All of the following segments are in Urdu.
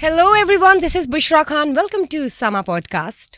Hello everyone, this is Bushra Khan. Welcome to Sama Podcast.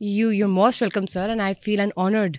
You're most welcome, sir, and I feel honored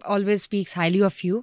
always speaks highly of you.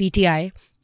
PTI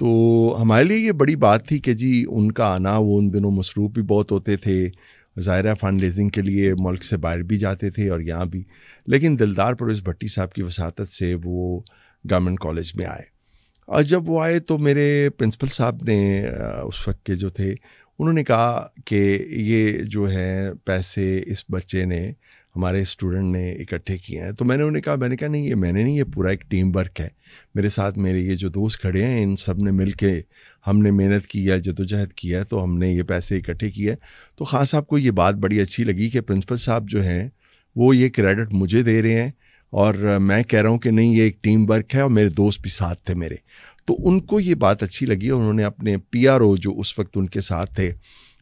تو ہمارے لیے یہ بڑی بات تھی کہ جی ان کا آنا، وہ ان دنوں مصروف بھی بہت ہوتے تھے، ظاہر ہے فنڈ ریزنگ کے لیے ملک سے باہر بھی جاتے تھے اور یہاں بھی، لیکن دلدار پرویز بھٹی صاحب کی وساطت سے وہ گورنمنٹ کالج میں آئے. اور جب وہ آئے تو میرے پرنسپل صاحب نے اس وقت کے جو تھے انہوں نے کہا کہ یہ جو ہے پیسے اس بچے نے، ہمارے اسٹوڈنٹ نے اکٹھے کیے ہیں. تو میں نے انہیں کہا نہیں، یہ میں نے نہیں، یہ پورا ایک ٹیم ورک ہے. میرے ساتھ میرے یہ جو دوست کھڑے ہیں ان سب نے مل کے ہم نے محنت کی ہے، جدوجہد کیا ہے، تو ہم نے یہ پیسے اکٹھے کیے. تو خان صاحب کو یہ بات بڑی اچھی لگی کہ پرنسپل صاحب جو ہیں وہ یہ کریڈٹ مجھے دے رہے ہیں اور میں کہہ رہا ہوں کہ نہیں، یہ ایک ٹیم ورک ہے، اور میرے دوست بھی ساتھ تھے میرے. تو ان کو یہ بات اچھی لگی اور انہوں نے اپنے پی آر او جو اس وقت ان کے ساتھ تھے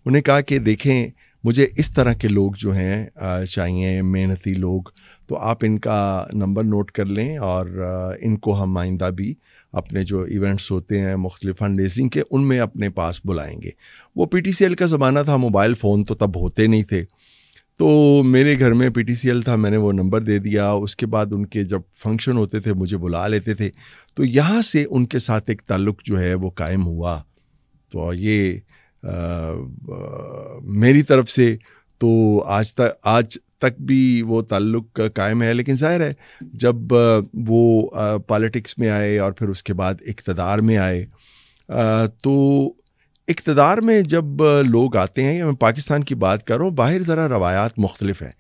انہیں کہا کہ دیکھیں مجھے اس طرح کے لوگ جو ہیں چاہیے، محنتی لوگ، تو آپ ان کا نمبر نوٹ کر لیں اور ان کو ہم آئندہ بھی اپنے جو ایونٹس ہوتے ہیں مختلف فنڈ ریزنگ کے ان میں اپنے پاس بلائیں گے. وہ پی ٹی سی ایل کا زمانہ تھا، موبائل فون تو تب ہوتے نہیں تھے، تو میرے گھر میں پی ٹی سی ایل تھا، میں نے وہ نمبر دے دیا. اس کے بعد ان کے جب فنکشن ہوتے تھے مجھے بلا لیتے تھے، تو یہاں سے ان کے ساتھ ایک تعلق جو ہے وہ قائم ہوا. تو یہ میری طرف سے تو آج تک بھی وہ تعلق قائم ہے. لیکن ظاہر ہے جب وہ پالیٹکس میں آئے اور پھر اس کے بعد اقتدار میں آئے، تو اقتدار میں جب لوگ آتے ہیں، یا میں پاکستان کی بات کر رہا ہوں، باہر ذرا روایات مختلف ہیں.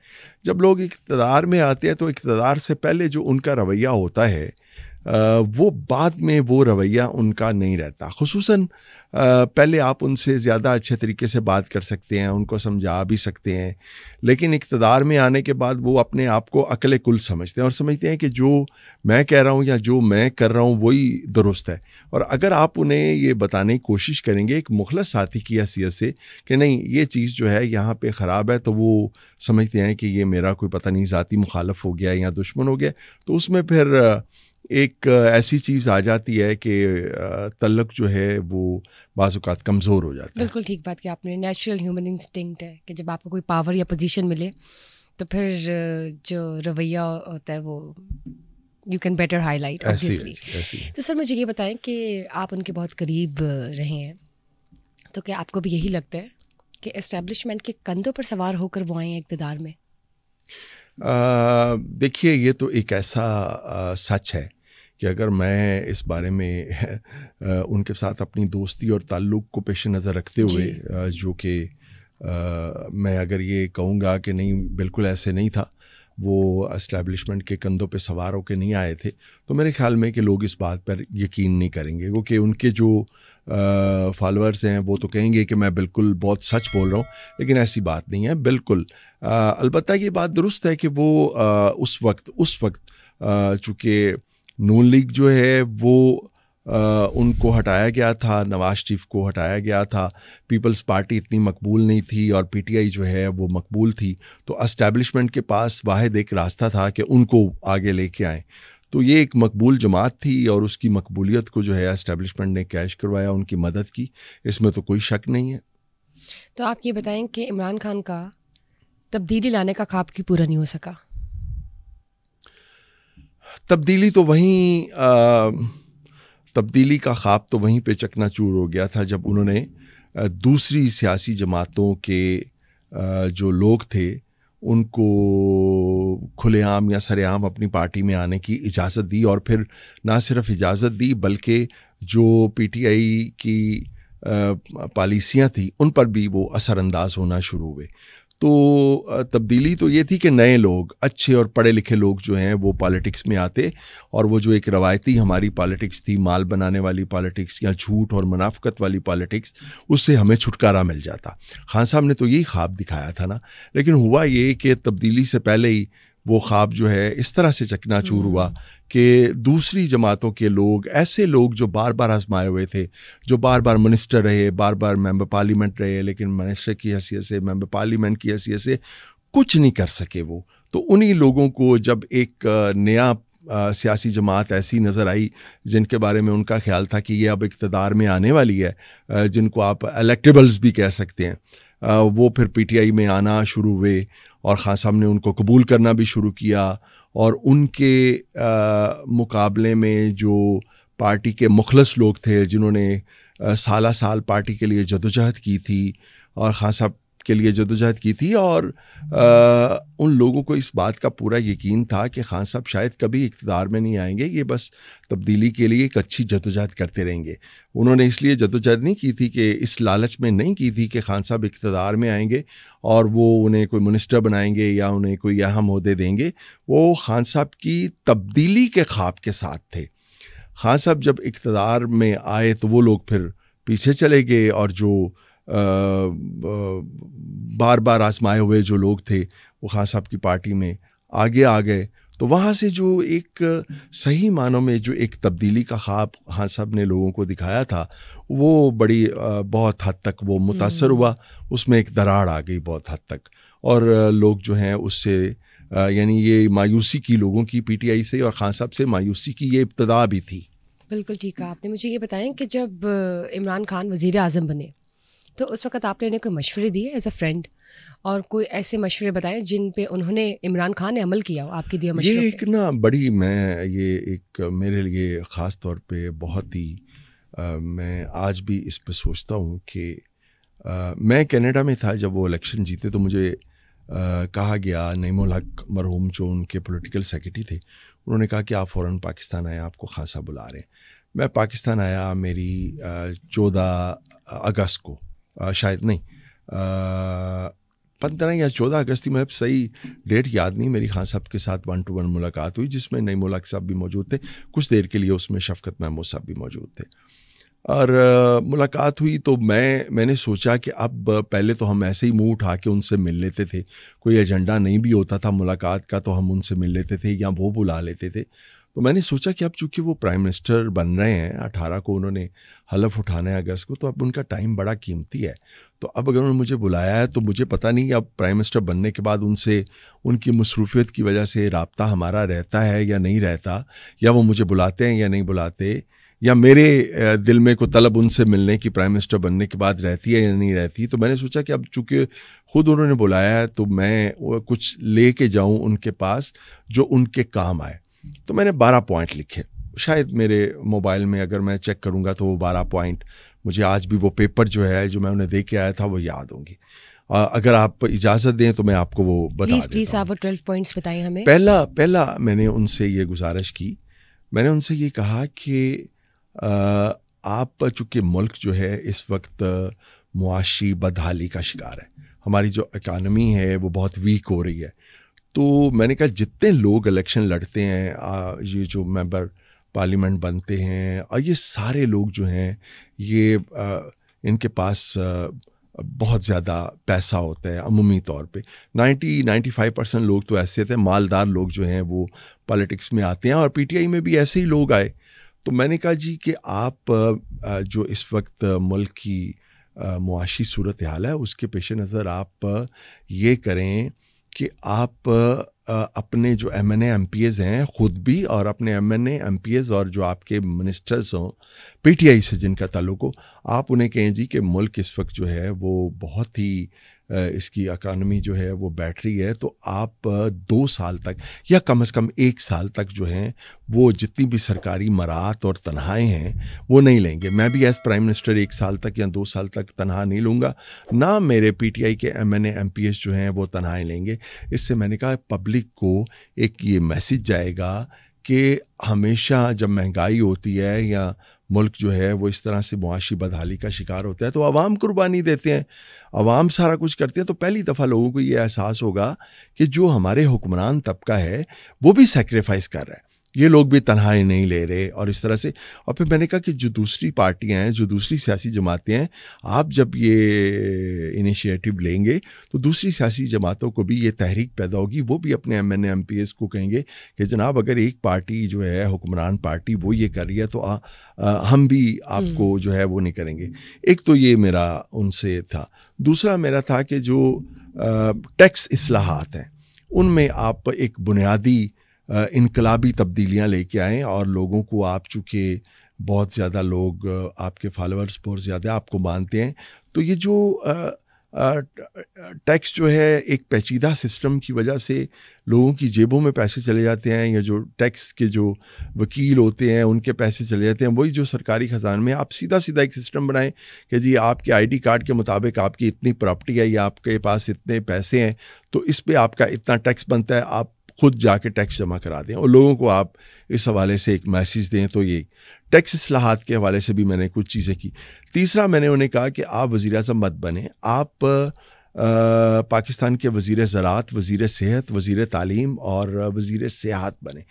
جب لوگ اقتدار میں آتے ہیں تو اقتدار سے پہلے جو ان کا رویہ ہوتا ہے وہ بعد میں وہ رویہ ان کا نہیں رہتا. خصوصاً پہلے آپ ان سے زیادہ اچھے طریقے سے بات کر سکتے ہیں، ان کو سمجھا بھی سکتے ہیں، لیکن اقتدار میں آنے کے بعد وہ اپنے آپ کو عقل کل سمجھتے ہیں اور سمجھتے ہیں کہ جو میں کہہ رہا ہوں یا جو میں کر رہا ہوں وہی درست ہے. اور اگر آپ انہیں یہ بتانے کی کوشش کریں گے ایک مخلص ساتھی کی حیثیت سے کہ نہیں یہ چیز جو ہے یہاں پہ خراب ہے، تو وہ سمجھتے ہیں کہ یہ میرا کوئی پتہ نہیں ذاتی مخالف ہو گیا یا دشمن ہو گیا. تو اس میں پھر ایک ایسی چیز آ جاتی ہے کہ تعلق جو ہے وہ بعض اوقات کمزور ہو جاتا ہے. بالکل ٹھیک بات کہ آپ نے، نیچرل ہیومن انسٹنکٹ ہے کہ جب آپ کو کوئی پاور یا پوزیشن ملے تو پھر جو رویہ ہوتا ہے وہ you can better high light obviously. تو سر مجھے یہ بتائیں کہ آپ ان کے بہت قریب رہے ہیں، تو کیا آپ کو بھی یہی لگتا ہے کہ اسٹیبلشمنٹ کے کندھوں پر سوار ہو کر وہ آئے ہیں اقتدار میں؟ دیکھیے یہ تو ایک ایسا سچ ہے کہ اگر میں اس بارے میں ان کے ساتھ اپنی دوستی اور تعلق کو پیش نظر رکھتے ہوئے جو کہ میں اگر یہ کہوں گا کہ نہیں بالکل ایسے نہیں تھا، وہ اسٹیبلشمنٹ کے کندھوں پہ سوار ہو کے نہیں آئے تھے، تو میرے خیال میں کہ لوگ اس بات پر یقین نہیں کریں گے، کیونکہ ان کے جو فالوورز ہیں وہ تو کہیں گے کہ میں بالکل بہت سچ بول رہا ہوں، لیکن ایسی بات نہیں ہے بالکل. البتہ یہ بات درست ہے کہ وہ اس وقت چونکہ نون لیگ جو ہے وہ ان کو ہٹایا گیا تھا، نواز شریف کو ہٹایا گیا تھا، پیپلز پارٹی اتنی مقبول نہیں تھی اور پی ٹی آئی جو ہے وہ مقبول تھی، تو اسٹیبلشمنٹ کے پاس واحد ایک راستہ تھا کہ ان کو آگے لے کے آئیں. تو یہ ایک مقبول جماعت تھی اور اس کی مقبولیت کو جو ہے اسٹیبلشمنٹ نے کیش کروایا، ان کی مدد کی، اس میں تو کوئی شک نہیں ہے. تو آپ یہ بتائیں کہ عمران خان کا تبدیلی لانے کا خواب کیوں پورا نہیں ہو سکا؟ تبدیلی کا خواب تو وہیں پہ چکنا چور ہو گیا تھا جب انہوں نے دوسری سیاسی جماعتوں کے جو لوگ تھے ان کو کھلے عام یا سر عام اپنی پارٹی میں آنے کی اجازت دی، اور پھر نہ صرف اجازت دی بلکہ جو پی ٹی آئی کی پالیسیاں تھیں ان پر بھی وہ اثر انداز ہونا شروع ہوئے. تو تبدیلی تو یہ تھی کہ نئے لوگ، اچھے اور پڑھے لکھے لوگ جو ہیں وہ پالیٹکس میں آتے، اور وہ جو ایک روایتی ہماری پالیٹکس تھی، مال بنانے والی پالیٹکس یا جھوٹ اور منافقت والی پالیٹکس، اس سے ہمیں چھٹکارا مل جاتا. خان صاحب نے تو یہی خواب دکھایا تھا نا، لیکن ہوا یہ کہ تبدیلی سے پہلے ہی وہ خواب جو ہے اس طرح سے چکنا چور ہوا کہ دوسری جماعتوں کے لوگ، ایسے لوگ جو بار بار آزمائے ہوئے تھے، جو بار بار منسٹر رہے، بار بار ممبر پارلیمنٹ رہے، لیکن منسٹر کی حیثیت سے، ممبر پارلیمنٹ کی حیثیت سے کچھ نہیں کر سکے وہ. تو انہی لوگوں کو جب ایک نیا سیاسی جماعت ایسی نظر آئی جن کے بارے میں ان کا خیال تھا کہ یہ اب اقتدار میں آنے والی ہے، جن کو آپ الیکٹیبلز بھی کہہ سکتے ہیں، وہ پھر پی ٹی آئی میں آنا شروع ہوئے اور خان صاحب نے ان کو قبول کرنا بھی شروع کیا، اور ان کے مقابلے میں جو پارٹی کے مخلص لوگ تھے جنہوں نے سالہ سال پارٹی کے لیے جدوجہد کی تھی اور خان صاحب کے لیے جدوجہد کی تھی، اور ان لوگوں کو اس بات کا پورا یقین تھا کہ خان صاحب شاید کبھی اقتدار میں نہیں آئیں گے، یہ بس تبدیلی کے لیے ایک اچھی جدوجہد کرتے رہیں گے۔ انہوں نے اس لیے جدوجہد نہیں کی تھی کہ اس لالچ میں نہیں کی تھی کہ خان صاحب اقتدار میں آئیں گے اور وہ انہیں کوئی منسٹر بنائیں گے یا انہیں کوئی اہم عہدے دیں گے۔ وہ خان صاحب کی تبدیلی کے خواب کے ساتھ تھے۔ خان صاحب جب اقتدار میں آئے تو وہ لوگ پھر پیچھے چلے گئے، اور جو بار بار آزمائے ہوئے جو لوگ تھے وہ خان صاحب کی پارٹی میں آگے آ گئے۔ تو وہاں سے جو ایک صحیح معنوں میں جو ایک تبدیلی کا خواب خان صاحب نے لوگوں کو دکھایا تھا، وہ بڑی بہت حد تک وہ متاثر ہوا، اس میں ایک دراڑ آ گئی بہت حد تک، اور لوگ جو ہیں اس سے یعنی یہ مایوسی کی لوگوں کی پی ٹی آئی سے، اور خان صاحب سے مایوسی کی یہ ابتدا بھی تھی۔ بالکل ٹھیک ہے۔ آپ نے مجھے یہ بتائیں کہ جب عمران خان وزیر اعظم بنے تو اس وقت آپ نے انہیں کوئی مشورے دیے ایز اے فرینڈ، اور کوئی ایسے مشورے بتائیں جن پہ انہوں نے عمران خان نے عمل کیا ہو آپ کی دیے مشورے؟ یہ ایک نا بڑی یہ ایک میرے لیے خاص طور پہ بہت ہی میں آج بھی اس پہ سوچتا ہوں کہ میں کینیڈا میں تھا جب وہ الیکشن جیتے، تو مجھے کہا گیا، نعیم الحق مرحوم جو ان کے پولیٹیکل سیکرٹری تھے، انہوں نے کہا کہ آپ فوراً پاکستان آئیں، آپ کو خان صاحب بلا رہے ہیں۔ میں پاکستان آیا، میری 14 اگست کو شاید نہیں 15 یا 14 اگست تھی، مجھے صحیح ڈیٹ یاد نہیں، میری خان صاحب کے ساتھ 1 to 1 ملاقات ہوئی، جس میں نعیم الحق صاحب بھی موجود تھے، کچھ دیر کے لیے اس میں شفقت محمود صاحب بھی موجود تھے، اور ملاقات ہوئی۔ تو میں نے سوچا کہ اب پہلے تو ہم ایسے ہی منہ اٹھا کے ان سے مل لیتے تھے، کوئی ایجنڈا نہیں بھی ہوتا تھا ملاقات کا تو ہم ان سے مل لیتے تھے یا وہ بلا لیتے تھے۔ تو میں نے سوچا کہ اب چونکہ وہ پرائم منسٹر بن رہے ہیں، 18 کو انہوں نے حلف اٹھانا ہے اگست کو، تو اب ان کا ٹائم بڑا قیمتی ہے، تو اب اگر انہوں نے مجھے بلایا ہے تو مجھے پتہ نہیں اب پرائم منسٹر بننے کے بعد ان سے ان کی مصروفیت کی وجہ سے رابطہ ہمارا رہتا ہے یا نہیں رہتا، یا وہ مجھے بلاتے ہیں یا نہیں بلاتے، یا میرے دل میں کوئی طلب ان سے ملنے کی پرائم منسٹر بننے کے بعد رہتی ہے یا نہیں رہتی۔ تو میں نے سوچا کہ اب چونکہ خود انہوں نے بلایا ہے تو میں کچھ لے کے جاؤں ان کے پاس جو ان کے کام آئے۔ تو میں نے 12 پوائنٹ لکھے، شاید میرے موبائل میں اگر میں چیک کروں گا تو وہ 12 پوائنٹ مجھے آج بھی وہ پیپر جو ہے جو میں انہیں دے کے آیا تھا وہ یاد ہوں گی۔ اگر آپ اجازت دیں تو میں آپ کو وہ بتا دیتا ہوں۔ پلیز آپ وہ 12 پوائنٹس بتائیں ہمیں۔ پہلا میں نے ان سے یہ گزارش کی، میں نے ان سے یہ کہا کہ آپ چونکہ ملک جو ہے اس وقت معاشی بدحالی کا شکار ہے، ہماری جو اکانومی ہے وہ بہت ویک ہو رہی ہے، تو میں نے کہا جتنے لوگ الیکشن لڑتے ہیں، یہ جو ممبر پارلیمنٹ بنتے ہیں، اور یہ سارے لوگ جو ہیں یہ ان کے پاس بہت زیادہ پیسہ ہوتا ہے عمومی طور پہ، 90-95% لوگ تو ایسے تھے، مالدار لوگ جو ہیں وہ پالیٹکس میں آتے ہیں، اور پی ٹی آئی میں بھی ایسے ہی لوگ آئے۔ تو میں نے کہا جی کہ آپ جو اس وقت ملک کی معاشی صورتحال ہے اس کے پیش نظر آپ یہ کریں کہ آپ اپنے جو M N A M P As ہیں خود بھی، اور اپنے M N A M P As اور جو آپ کے منسٹرز ہوں پی ٹی آئی سے جن کا تعلق ہو، آپ انہیں کہیں جی کہ ملک اس وقت جو ہے وہ بہت ہی اس کی اکانومی جو ہے وہ بیٹھ رہی ہے، تو آپ 2 سال تک یا کم از کم 1 سال تک جو ہیں وہ جتنی بھی سرکاری مراعات اور تنخواہیں ہیں وہ نہیں لیں گے۔ میں بھی ایز پرائم منسٹر 1 سال تک یا 2 سال تک تنخواہ نہیں لوں گا، نہ میرے پی ٹی آئی کے M N A M P S جو ہیں وہ تنخواہیں لیں گے۔ اس سے میں نے کہا پبلک کو ایک یہ میسج جائے گا کہ ہمیشہ جب مہنگائی ہوتی ہے یا ملک جو ہے وہ اس طرح سے معاشی بدحالی کا شکار ہوتا ہے تو عوام قربانی دیتے ہیں، عوام سارا کچھ کرتے ہیں، تو پہلی دفعہ لوگوں کو یہ احساس ہوگا کہ جو ہمارے حکمران طبقہ ہے وہ بھی سیکریفائس کر رہا ہے، یہ لوگ بھی تنہائی نہیں لے رہے، اور اس طرح سے۔ اور پھر میں نے کہا کہ جو دوسری پارٹیاں ہیں، جو دوسری سیاسی جماعتیں ہیں، آپ جب یہ انیشیٹو لیں گے تو دوسری سیاسی جماعتوں کو بھی یہ تحریک پیدا ہوگی، وہ بھی اپنے M N A M P S کو کہیں گے کہ جناب اگر ایک پارٹی جو ہے حکمران پارٹی وہ یہ کر رہی ہے تو ہم بھی آپ کو جو ہے وہ نہیں کریں گے۔ ایک تو یہ میرا ان سے تھا۔ دوسرا میرا تھا کہ جو ٹیکس اصلاحات ہیں ان میں آپ ایک بنیادی انقلابی تبدیلیاں لے کے آئیں، اور لوگوں کو آپ چونکہ بہت زیادہ لوگ آپ کے فالوورز بہت زیادہ آپ کو مانتے ہیں، تو یہ جو ٹیکس جو ہے ایک پیچیدہ سسٹم کی وجہ سے لوگوں کی جیبوں میں پیسے چلے جاتے ہیں، یا جو ٹیکس کے جو وکیل ہوتے ہیں ان کے پیسے چلے جاتے ہیں، وہی جو سرکاری خزانے میں. آپ سیدھا ایک سسٹم بنائیں کہ جی آپ کے آئی ڈی کارڈ کے مطابق آپ کی اتنی پراپرٹی ہے یا آپ کے پاس اتنے پیسے ہیں تو اس پہ آپ کا اتنا ٹیکس بنتا ہے، آپ خود جا کے ٹیکس جمع کرا دیں اور لوگوں کو آپ اس حوالے سے ایک میسیج دیں. تو یہ ٹیکس اصلاحات کے حوالے سے بھی میں نے کچھ چیزیں کی. تیسرا میں نے انہیں کہا کہ آپ وزیر اعظم مت بنیں، آپ پاکستان کے وزیر زراعت، وزیر صحت، وزیر تعلیم اور وزیر سیاحت بنیں.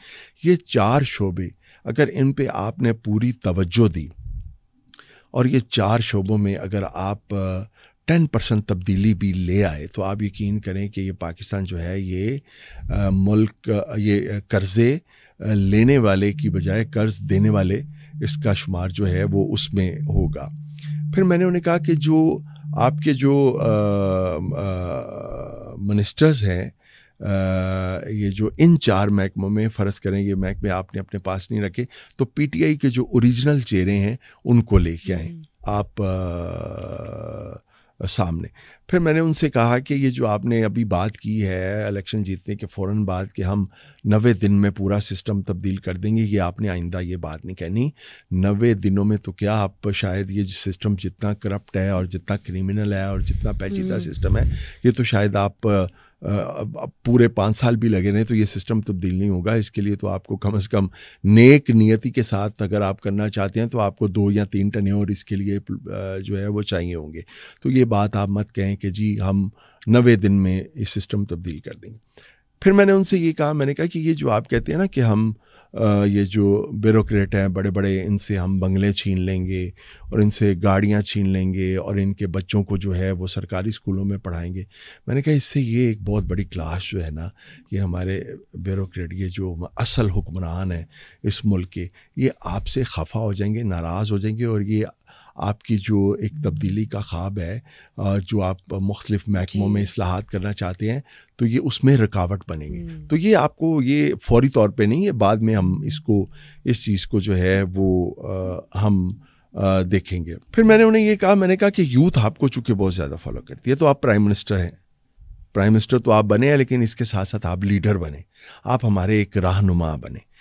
یہ 4 شعبے اگر ان پہ آپ نے پوری توجہ دی اور یہ 4 شعبوں میں اگر آپ 10% تبدیلی بھی لے آئے تو آپ یقین کریں کہ یہ پاکستان جو ہے یہ ملک یہ قرضے لینے والے کی بجائے قرض دینے والے اس کا شمار جو ہے وہ اس میں ہوگا. پھر میں نے انہیں کہا کہ جو آپ کے جو منسٹرز ہیں یہ جو ان 4 محکموں میں فرض کریں یہ محکمے آپ نے اپنے پاس نہیں رکھے تو پی ٹی آئی کے جو اوریجنل چہرے ہیں ان کو لے کے آئیں آپ سامنے. پھر میں نے ان سے کہا کہ یہ جو آپ نے ابھی بات کی ہے الیکشن جیتنے کے فوراً بعد کہ ہم 90 دن میں پورا سسٹم تبدیل کر دیں گے، یہ آپ نے آئندہ یہ بات نہیں کہنی. 90 دنوں میں تو کیا آپ شاید یہ سسٹم جتنا کرپٹ ہے اور جتنا کریمنل ہے اور جتنا پیچیدہ سسٹم ہے یہ تو شاید آپ پورے 5 سال بھی لگے رہے تو یہ سسٹم تبدیل نہیں ہوگا. اس کے لیے تو آپ کو کم از کم نیک نیتی کے ساتھ اگر آپ کرنا چاہتے ہیں تو آپ کو 2 یا 3 ٹینیور اس کے لیے جو ہے وہ چاہیے ہوں گے. تو یہ بات آپ مت کہیں کہ جی ہم 90 دن میں یہ سسٹم تبدیل کر دیں گے. پھر میں نے ان سے یہ کہا، میں نے کہا کہ یہ جو آپ کہتے ہیں نا کہ ہم یہ جو بیوروکریٹ ہیں بڑے بڑے ان سے ہم بنگلے چھین لیں گے اور ان سے گاڑیاں چھین لیں گے اور ان کے بچوں کو جو ہے وہ سرکاری اسکولوں میں پڑھائیں گے. میں نے کہا اس سے یہ ایک بہت بڑی کلاس جو ہے نا یہ ہمارے بیوروکریٹ یہ جو اصل حکمران ہیں اس ملک کے یہ آپ سے خفا ہو جائیں گے، ناراض ہو جائیں گے اور یہ آپ کی جو ایک تبدیلی کا خواب ہے جو آپ مختلف محکموں میں اصلاحات کرنا چاہتے ہیں تو یہ اس میں رکاوٹ بنے گی. تو یہ آپ کو یہ فوری طور پہ نہیں ہے، بعد میں ہم اس چیز کو جو ہے وہ ہم دیکھیں گے. پھر میں نے انہیں یہ کہا، میں نے کہا کہ یوتھ آپ کو چونکہ بہت زیادہ فالو کرتی ہے تو آپ پرائم منسٹر ہیں، پرائم منسٹر تو آپ بنے ہیں لیکن اس کے ساتھ ساتھ آپ لیڈر بنے، آپ ہمارے ایک رہنما بنے.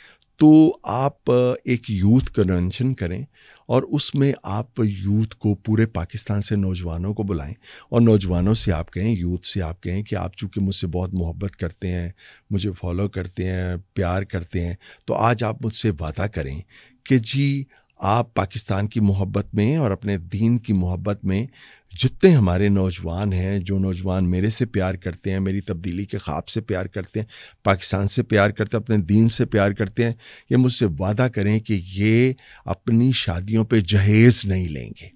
تو آپ ایک یوتھ کنونشن کریں اور اس میں آپ یوتھ کو پورے پاکستان سے نوجوانوں کو بلائیں اور نوجوانوں سے آپ کہیں، یوتھ سے آپ کہیں کہ آپ چونکہ مجھ سے بہت محبت کرتے ہیں، مجھے فالو کرتے ہیں، پیار کرتے ہیں، تو آج آپ مجھ سے وعدہ کریں کہ جی آپ پاکستان کی محبت میں اور اپنے دین کی محبت میں جتنے ہمارے نوجوان ہیں، جو نوجوان میرے سے پیار کرتے ہیں، میری تبدیلی کے خواب سے پیار کرتے ہیں، پاکستان سے پیار کرتے ہیں، اپنے دین سے پیار کرتے ہیں، یہ مجھ سے وعدہ کریں کہ یہ اپنی شادیوں پہ جہیز نہیں لیں گے.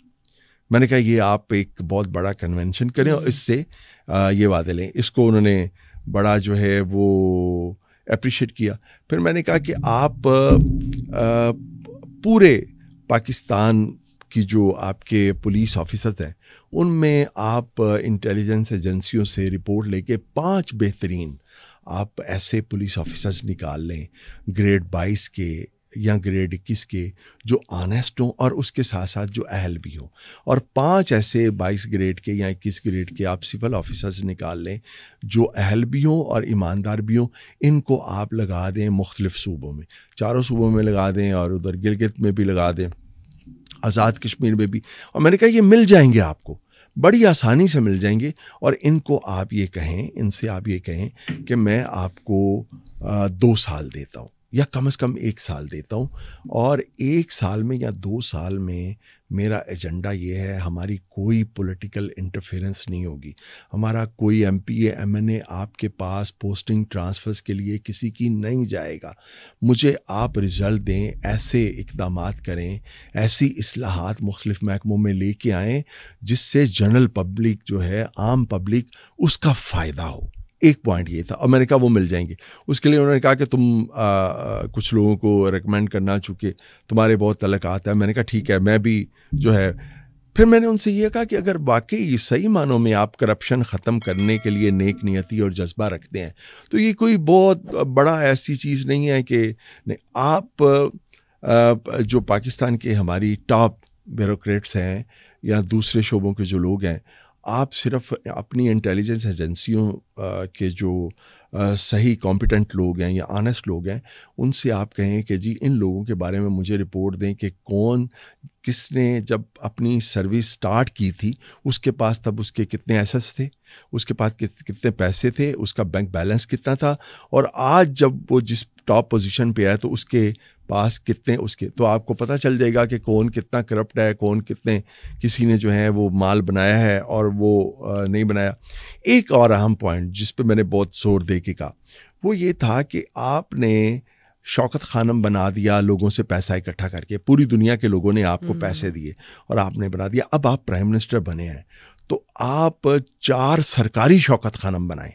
میں نے کہا یہ آپ ایک بہت بڑا کنونشن کریں اور اس سے یہ وعدے لیں. اس کو انہوں نے بڑا جو ہے وہ اپریشیٹ کیا. پھر میں نے کہا کہ آپ پورے پاکستان کی جو آپ کے پولیس آفیسرز ہیں ان میں آپ انٹیلیجنس ایجنسیوں سے رپورٹ لے کے 5 بہترین آپ ایسے پولیس آفیسرز نکال لیں گریڈ 22 کے یا گریڈ 21 کے جو آنیسٹ ہوں اور اس کے ساتھ ساتھ جو اہل بھی ہوں، اور 5 ایسے 22 گریڈ کے یا 21 گریڈ کے آپ سول آفیسرز نکال لیں جو اہل بھی ہوں اور ایماندار بھی ہوں. ان کو آپ لگا دیں مختلف صوبوں میں، 4 صوبوں میں لگا دیں اور ادھر گلگت میں بھی لگا دیں، آزاد کشمیر میں بھی. اور میں نے کہا یہ مل جائیں گے، آپ کو بڑی آسانی سے مل جائیں گے. اور ان کو آپ یہ کہیں، ان سے آپ یہ کہیں کہ میں آپ کو 2 سال دیتا ہوں یا کم از کم 1 سال دیتا ہوں، اور 1 سال میں یا 2 سال میں میرا ایجنڈا یہ ہے ہماری کوئی پولیٹیکل انٹرفیرنس نہیں ہوگی، ہمارا کوئی M P A M N A آپ کے پاس پوسٹنگ ٹرانسفرز کے لیے کسی کی نہیں جائے گا. مجھے آپ رزلٹ دیں، ایسے اقدامات کریں، ایسی اصلاحات مختلف محکموں میں لے کے آئیں جس سے جنرل پبلک جو ہے، عام پبلک، اس کا فائدہ ہو. ایک پوائنٹ یہ تھا. اور میں نے کہا وہ مل جائیں گے. اس کے لیے انہوں نے کہا کہ تم کچھ لوگوں کو ریکمینڈ کرنا، چونکہ تمہارے بہت تعلقات ہیں. میں نے کہا ٹھیک ہے، میں بھی جو ہے. پھر میں نے ان سے یہ کہا کہ اگر واقعی صحیح معنوں میں آپ کرپشن ختم کرنے کے لیے نیک نیتی اور جذبہ رکھتے ہیں تو یہ کوئی بہت بڑا ایسی چیز نہیں ہے کہ نہیں. آپ جو پاکستان کے ہماری ٹاپ بیوروکریٹس ہیں یا دوسرے شعبوں کے جو لوگ ہیں، آپ صرف اپنی انٹیلیجنس ایجنسیوں کے جو صحیح کمپیٹنٹ لوگ ہیں یا آنیسٹ لوگ ہیں ان سے آپ کہیں کہ جی ان لوگوں کے بارے میں مجھے رپورٹ دیں کہ کون کس نے جب اپنی سروس سٹارٹ کی تھی اس کے پاس تب اس کے کتنے ایسٹس تھے, اس کے پاس کتنے پیسے تھے, اس کا بینک بیلنس کتنا تھا, اور آج جب وہ جس ٹاپ پوزیشن پہ ہے تو اس کے پاس کتنے اس کے, تو آپ کو پتہ چل جائے گا کہ کون کتنا کرپٹ ہے, کون کتنے کسی نے جو ہے وہ مال بنایا ہے اور وہ نہیں بنایا. ایک اور اہم پوائنٹ جس پہ میں نے بہت زور دے کے کہا وہ یہ تھا کہ آپ نے شوکت خانم بنا دیا لوگوں سے پیسہ اکٹھا کر کے, پوری دنیا کے لوگوں نے آپ کو پیسے دیے اور آپ نے بنا دیا. اب آپ پرائم منسٹر بنے ہیں تو آپ 4 سرکاری شوکت خانم بنائیں,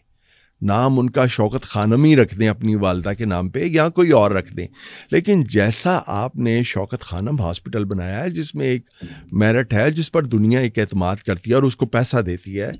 نام ان کا شوکت خانم ہی رکھ دیں اپنی والدہ کے نام پہ یا کوئی اور رکھ دیں, لیکن جیسا آپ نے شوکت خانم ہاسپٹل بنایا ہے جس میں ایک میرٹ ہے, جس پر دنیا ایک اعتماد کرتی ہے اور اس کو پیسہ دیتی ہے,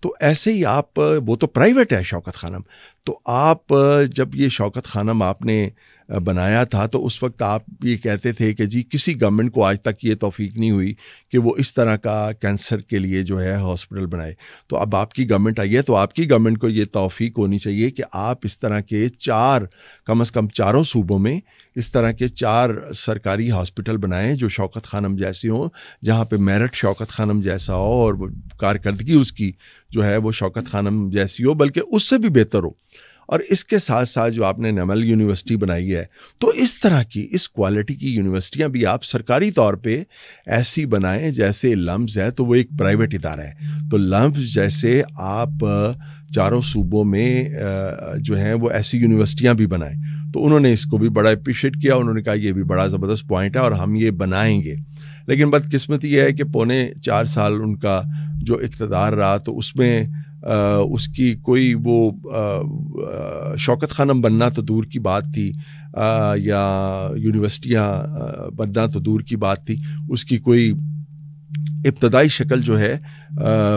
تو ایسے ہی آپ, وہ تو پرائیویٹ ہے شوکت خانم, تو آپ جب یہ شوکت خانم آپ نے بنایا تھا تو اس وقت آپ یہ کہتے تھے کہ جی کسی گورنمنٹ کو آج تک یہ توفیق نہیں ہوئی کہ وہ اس طرح کا کینسر کے لیے جو ہے ہاسپٹل بنائے. تو اب آپ کی گورنمنٹ آئی ہے تو آپ کی گورنمنٹ کو یہ توفیق ہونی چاہیے کہ آپ اس طرح کے 4 کم از کم 4 صوبوں میں اس طرح کے 4 سرکاری ہاسپٹل بنائیں جو شوکت خانم جیسی ہوں, جہاں پہ میرٹ شوکت خانم جیسا ہو اور کارکردگی اس کی جو ہے وہ شوکت خانم جیسی ہو بلکہ اس سے بھی بہتر ہو. اور اس کے ساتھ ساتھ جو آپ نے نمل یونیورسٹی بنائی ہے تو اس طرح کی اس کوالٹی کی یونیورسٹیاں بھی آپ سرکاری طور پہ ایسی بنائیں. جیسے لمز ہے تو وہ ایک پرائیویٹ ادارہ ہے, تو لمز جیسے آپ 4 صوبوں میں جو ہیں وہ ایسی یونیورسٹیاں بھی بنائیں. تو انہوں نے اس کو بھی بڑا اپریشیٹ کیا, انہوں نے کہا یہ بھی بڑا زبردست پوائنٹ ہے اور ہم یہ بنائیں گے. لیکن بدقسمتی یہ ہے کہ 4.25 سال ان کا جو اقتدار رہا تو اس میں اس کی کوئی وہ شوکت خانم بننا تو دور کی بات تھی یا یونیورسٹیاں بننا تو دور کی بات تھی, اس کی کوئی ابتدائی شکل جو ہے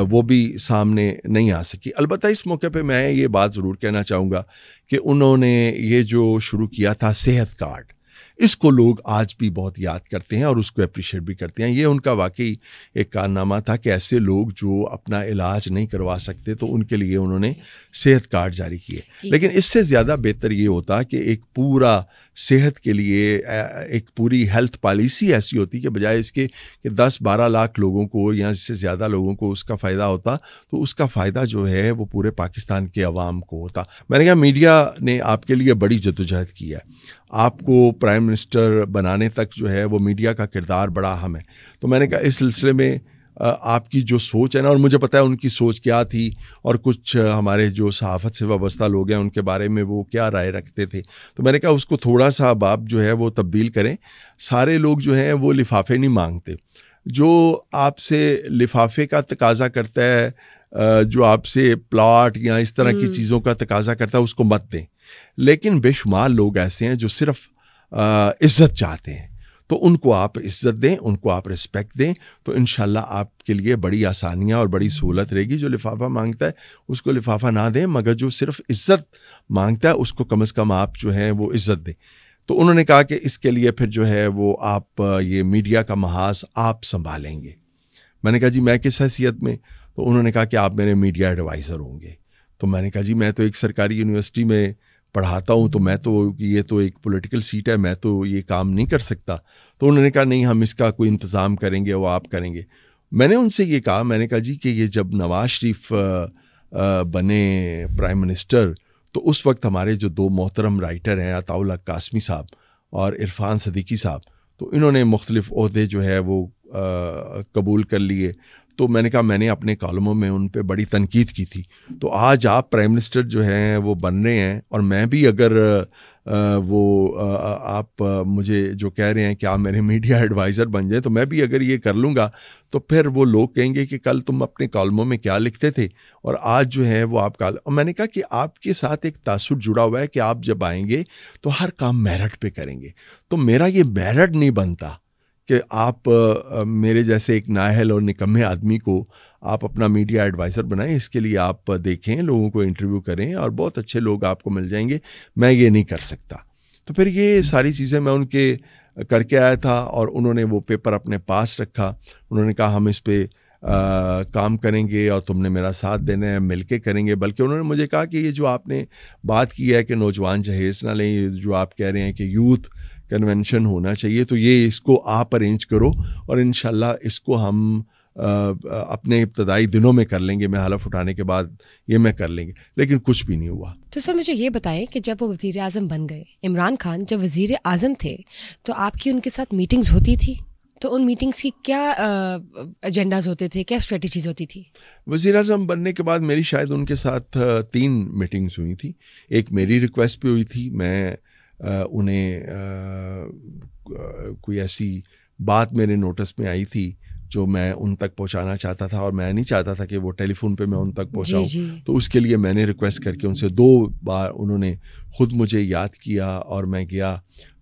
وہ بھی سامنے نہیں آ سکی. البتہ اس موقع پہ میں یہ بات ضرور کہنا چاہوں گا کہ انہوں نے یہ جو شروع کیا تھا صحت کارڈ, اس کو لوگ آج بھی بہت یاد کرتے ہیں اور اس کو اپریشیٹ بھی کرتے ہیں. یہ ان کا واقعی ایک کارنامہ تھا کہ ایسے لوگ جو اپنا علاج نہیں کروا سکتے تو ان کے لیے انہوں نے صحت کارڈ جاری کیے. لیکن اس سے زیادہ بہتر یہ ہوتا کہ ایک پورا صحت کے لیے ایک پوری ہیلتھ پالیسی ایسی ہوتی کہ بجائے اس کے کہ 10-12 لاکھ لوگوں کو یا اس سے زیادہ لوگوں کو اس کا فائدہ ہوتا تو اس کا فائدہ جو ہے وہ پورے پاکستان کے عوام کو ہوتا. میں نے کہا میڈیا نے آپ کے لیے بڑی جدوجہد کی ہے, آپ کو پرائم منسٹر بنانے تک جو ہے وہ میڈیا کا کردار بڑا اہم ہے. تو میں نے کہا اس سلسلے میں آپ کی جو سوچ ہے نا, اور مجھے پتہ ہے ان کی سوچ کیا تھی اور کچھ ہمارے جو صحافت سے وابستہ لوگ ہیں ان کے بارے میں وہ کیا رائے رکھتے تھے, تو میں نے کہا اس کو تھوڑا سا آپ جو ہے وہ تبدیل کریں. سارے لوگ جو ہیں وہ لفافے نہیں مانگتے, جو آپ سے لفافے کا تقاضا کرتا ہے, جو آپ سے پلاٹ یا اس طرح کی چیزوں کا تقاضا کرتا ہے اس کو مت دیں. لیکن بے شمار لوگ ایسے ہیں جو صرف عزت چاہتے ہیں, تو ان کو آپ عزت دیں, ان کو آپ رسپیکٹ دیں, تو انشاءاللہ آپ کے لیے بڑی آسانیاں اور بڑی سہولت رہے گی. جو لفافہ مانگتا ہے اس کو لفافہ نہ دیں, مگر جو صرف عزت مانگتا ہے اس کو کم از کم آپ جو ہے وہ عزت دیں. تو انہوں نے کہا کہ اس کے لیے پھر جو ہے وہ آپ یہ میڈیا کا محاذ آپ سنبھالیں گے. میں نے کہا جی میں کس حیثیت میں؟ تو انہوں نے کہا کہ آپ میرے میڈیا ایڈوائزر ہوں گے. تو میں نے کہا جی میں تو ایک سرکاری یونیورسٹی میں پڑھاتا ہوں, تو میں تو یہ تو ایک پولیٹیکل سیٹ ہے, میں تو یہ کام نہیں کر سکتا. تو انہوں نے کہا نہیں ہم اس کا کوئی انتظام کریں گے, وہ آپ کریں گے. میں نے ان سے یہ کہا, میں نے کہا جی کہ یہ جب نواز شریف بنے پرائم منسٹر تو اس وقت ہمارے جو 2 محترم رائٹر ہیں عطاء اللہ قاسمی صاحب اور عرفان صدیقی صاحب, تو انہوں نے مختلف عہدے جو ہے وہ قبول کر لیے. تو میں نے کہا میں نے اپنے کالموں میں ان پہ بڑی تنقید کی تھی. تو آج آپ پرائم منسٹر جو ہیں وہ بن رہے ہیں, اور میں بھی اگر وہ آپ مجھے جو کہہ رہے ہیں کہ آپ میرے میڈیا ایڈوائزر بن جائیں, تو میں بھی اگر یہ کر لوں گا تو پھر وہ لوگ کہیں گے کہ کل تم اپنے کالموں میں کیا لکھتے تھے اور آج جو ہے وہ آپ اور میں نے کہا کہ آپ کے ساتھ ایک تاثر جڑا ہوا ہے کہ آپ جب آئیں گے تو ہر کام میرٹ پہ کریں گے. تو میرا یہ میرٹ نہیں بنتا کہ آپ میرے جیسے ایک نااہل اور نکمے آدمی کو آپ اپنا میڈیا ایڈوائزر بنائیں. اس کے لیے آپ دیکھیں, لوگوں کو انٹرویو کریں اور بہت اچھے لوگ آپ کو مل جائیں گے. میں یہ نہیں کر سکتا. تو پھر یہ ساری چیزیں میں ان کے کر کے آیا تھا اور انہوں نے وہ پیپر اپنے پاس رکھا. انہوں نے کہا ہم اس پہ کام کریں گے اور تم نے میرا ساتھ دینا ہے, مل کے کریں گے. بلکہ انہوں نے مجھے کہا کہ یہ جو آپ نے بات کی ہے کہ نوجوان جہیز نہ لیں, جو آپ کہہ رہے ہیں کہ یوتھ کنونشن ہونا چاہیے, تو یہ اس کو آپ ارینج کرو اور انشاءاللہ اس کو ہم اپنے ابتدائی دنوں میں کر لیں گے, میں حلف اٹھانے کے بعد یہ میں کر لیں گے. لیکن کچھ بھی نہیں ہوا. تو سر مجھے یہ بتائیں کہ جب وہ وزیر اعظم بن گئے, عمران خان جب وزیر اعظم تھے تو آپ کی ان کے ساتھ میٹنگز ہوتی تھی, تو ان میٹنگز کی کیا ایجنڈاز ہوتے تھے, کیا اسٹریٹجیز ہوتی تھی؟ وزیر اعظم بننے کے بعد میری شاید ان کے ساتھ 3 میٹنگز ہوئی تھیں. ایک میری ریکویسٹ پہ ہوئی تھی, میں انہیں کوئی ایسی بات میرے نوٹس میں آئی تھی جو میں ان تک پہنچانا چاہتا تھا, اور میں نہیں چاہتا تھا کہ وہ ٹیلی فون پہ میں ان تک پہنچاؤں. تو اس کے لیے میں نے ریکویسٹ کر کے ان سے 2 بار انہوں نے خود مجھے یاد کیا اور میں گیا.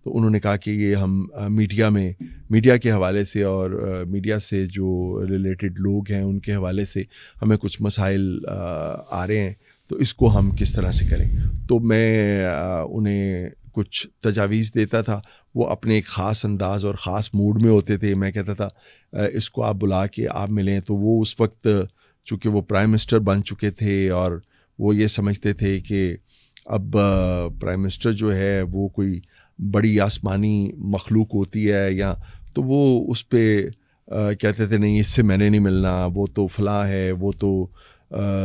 تو انہوں نے کہا کہ یہ ہم میڈیا کے حوالے سے اور میڈیا سے جو ریلیٹڈ لوگ ہیں ان کے حوالے سے ہمیں کچھ مسائل آ رہے ہیں, تو اس کو ہم کس طرح سے کریں. تو میں انہیں کچھ تجاویز دیتا تھا, وہ اپنے ایک خاص انداز اور خاص موڈ میں ہوتے تھے. میں کہتا تھا اس کو آپ بلا کے آپ ملیں, تو وہ اس وقت چونکہ وہ پرائم منسٹر بن چکے تھے اور وہ یہ سمجھتے تھے کہ اب پرائم منسٹر جو ہے وہ کوئی بڑی آسمانی مخلوق ہوتی ہے, یا تو وہ اس پہ کہتے تھے نہیں اس سے میں نے نہیں ملنا, وہ تو فلاں ہے, وہ تو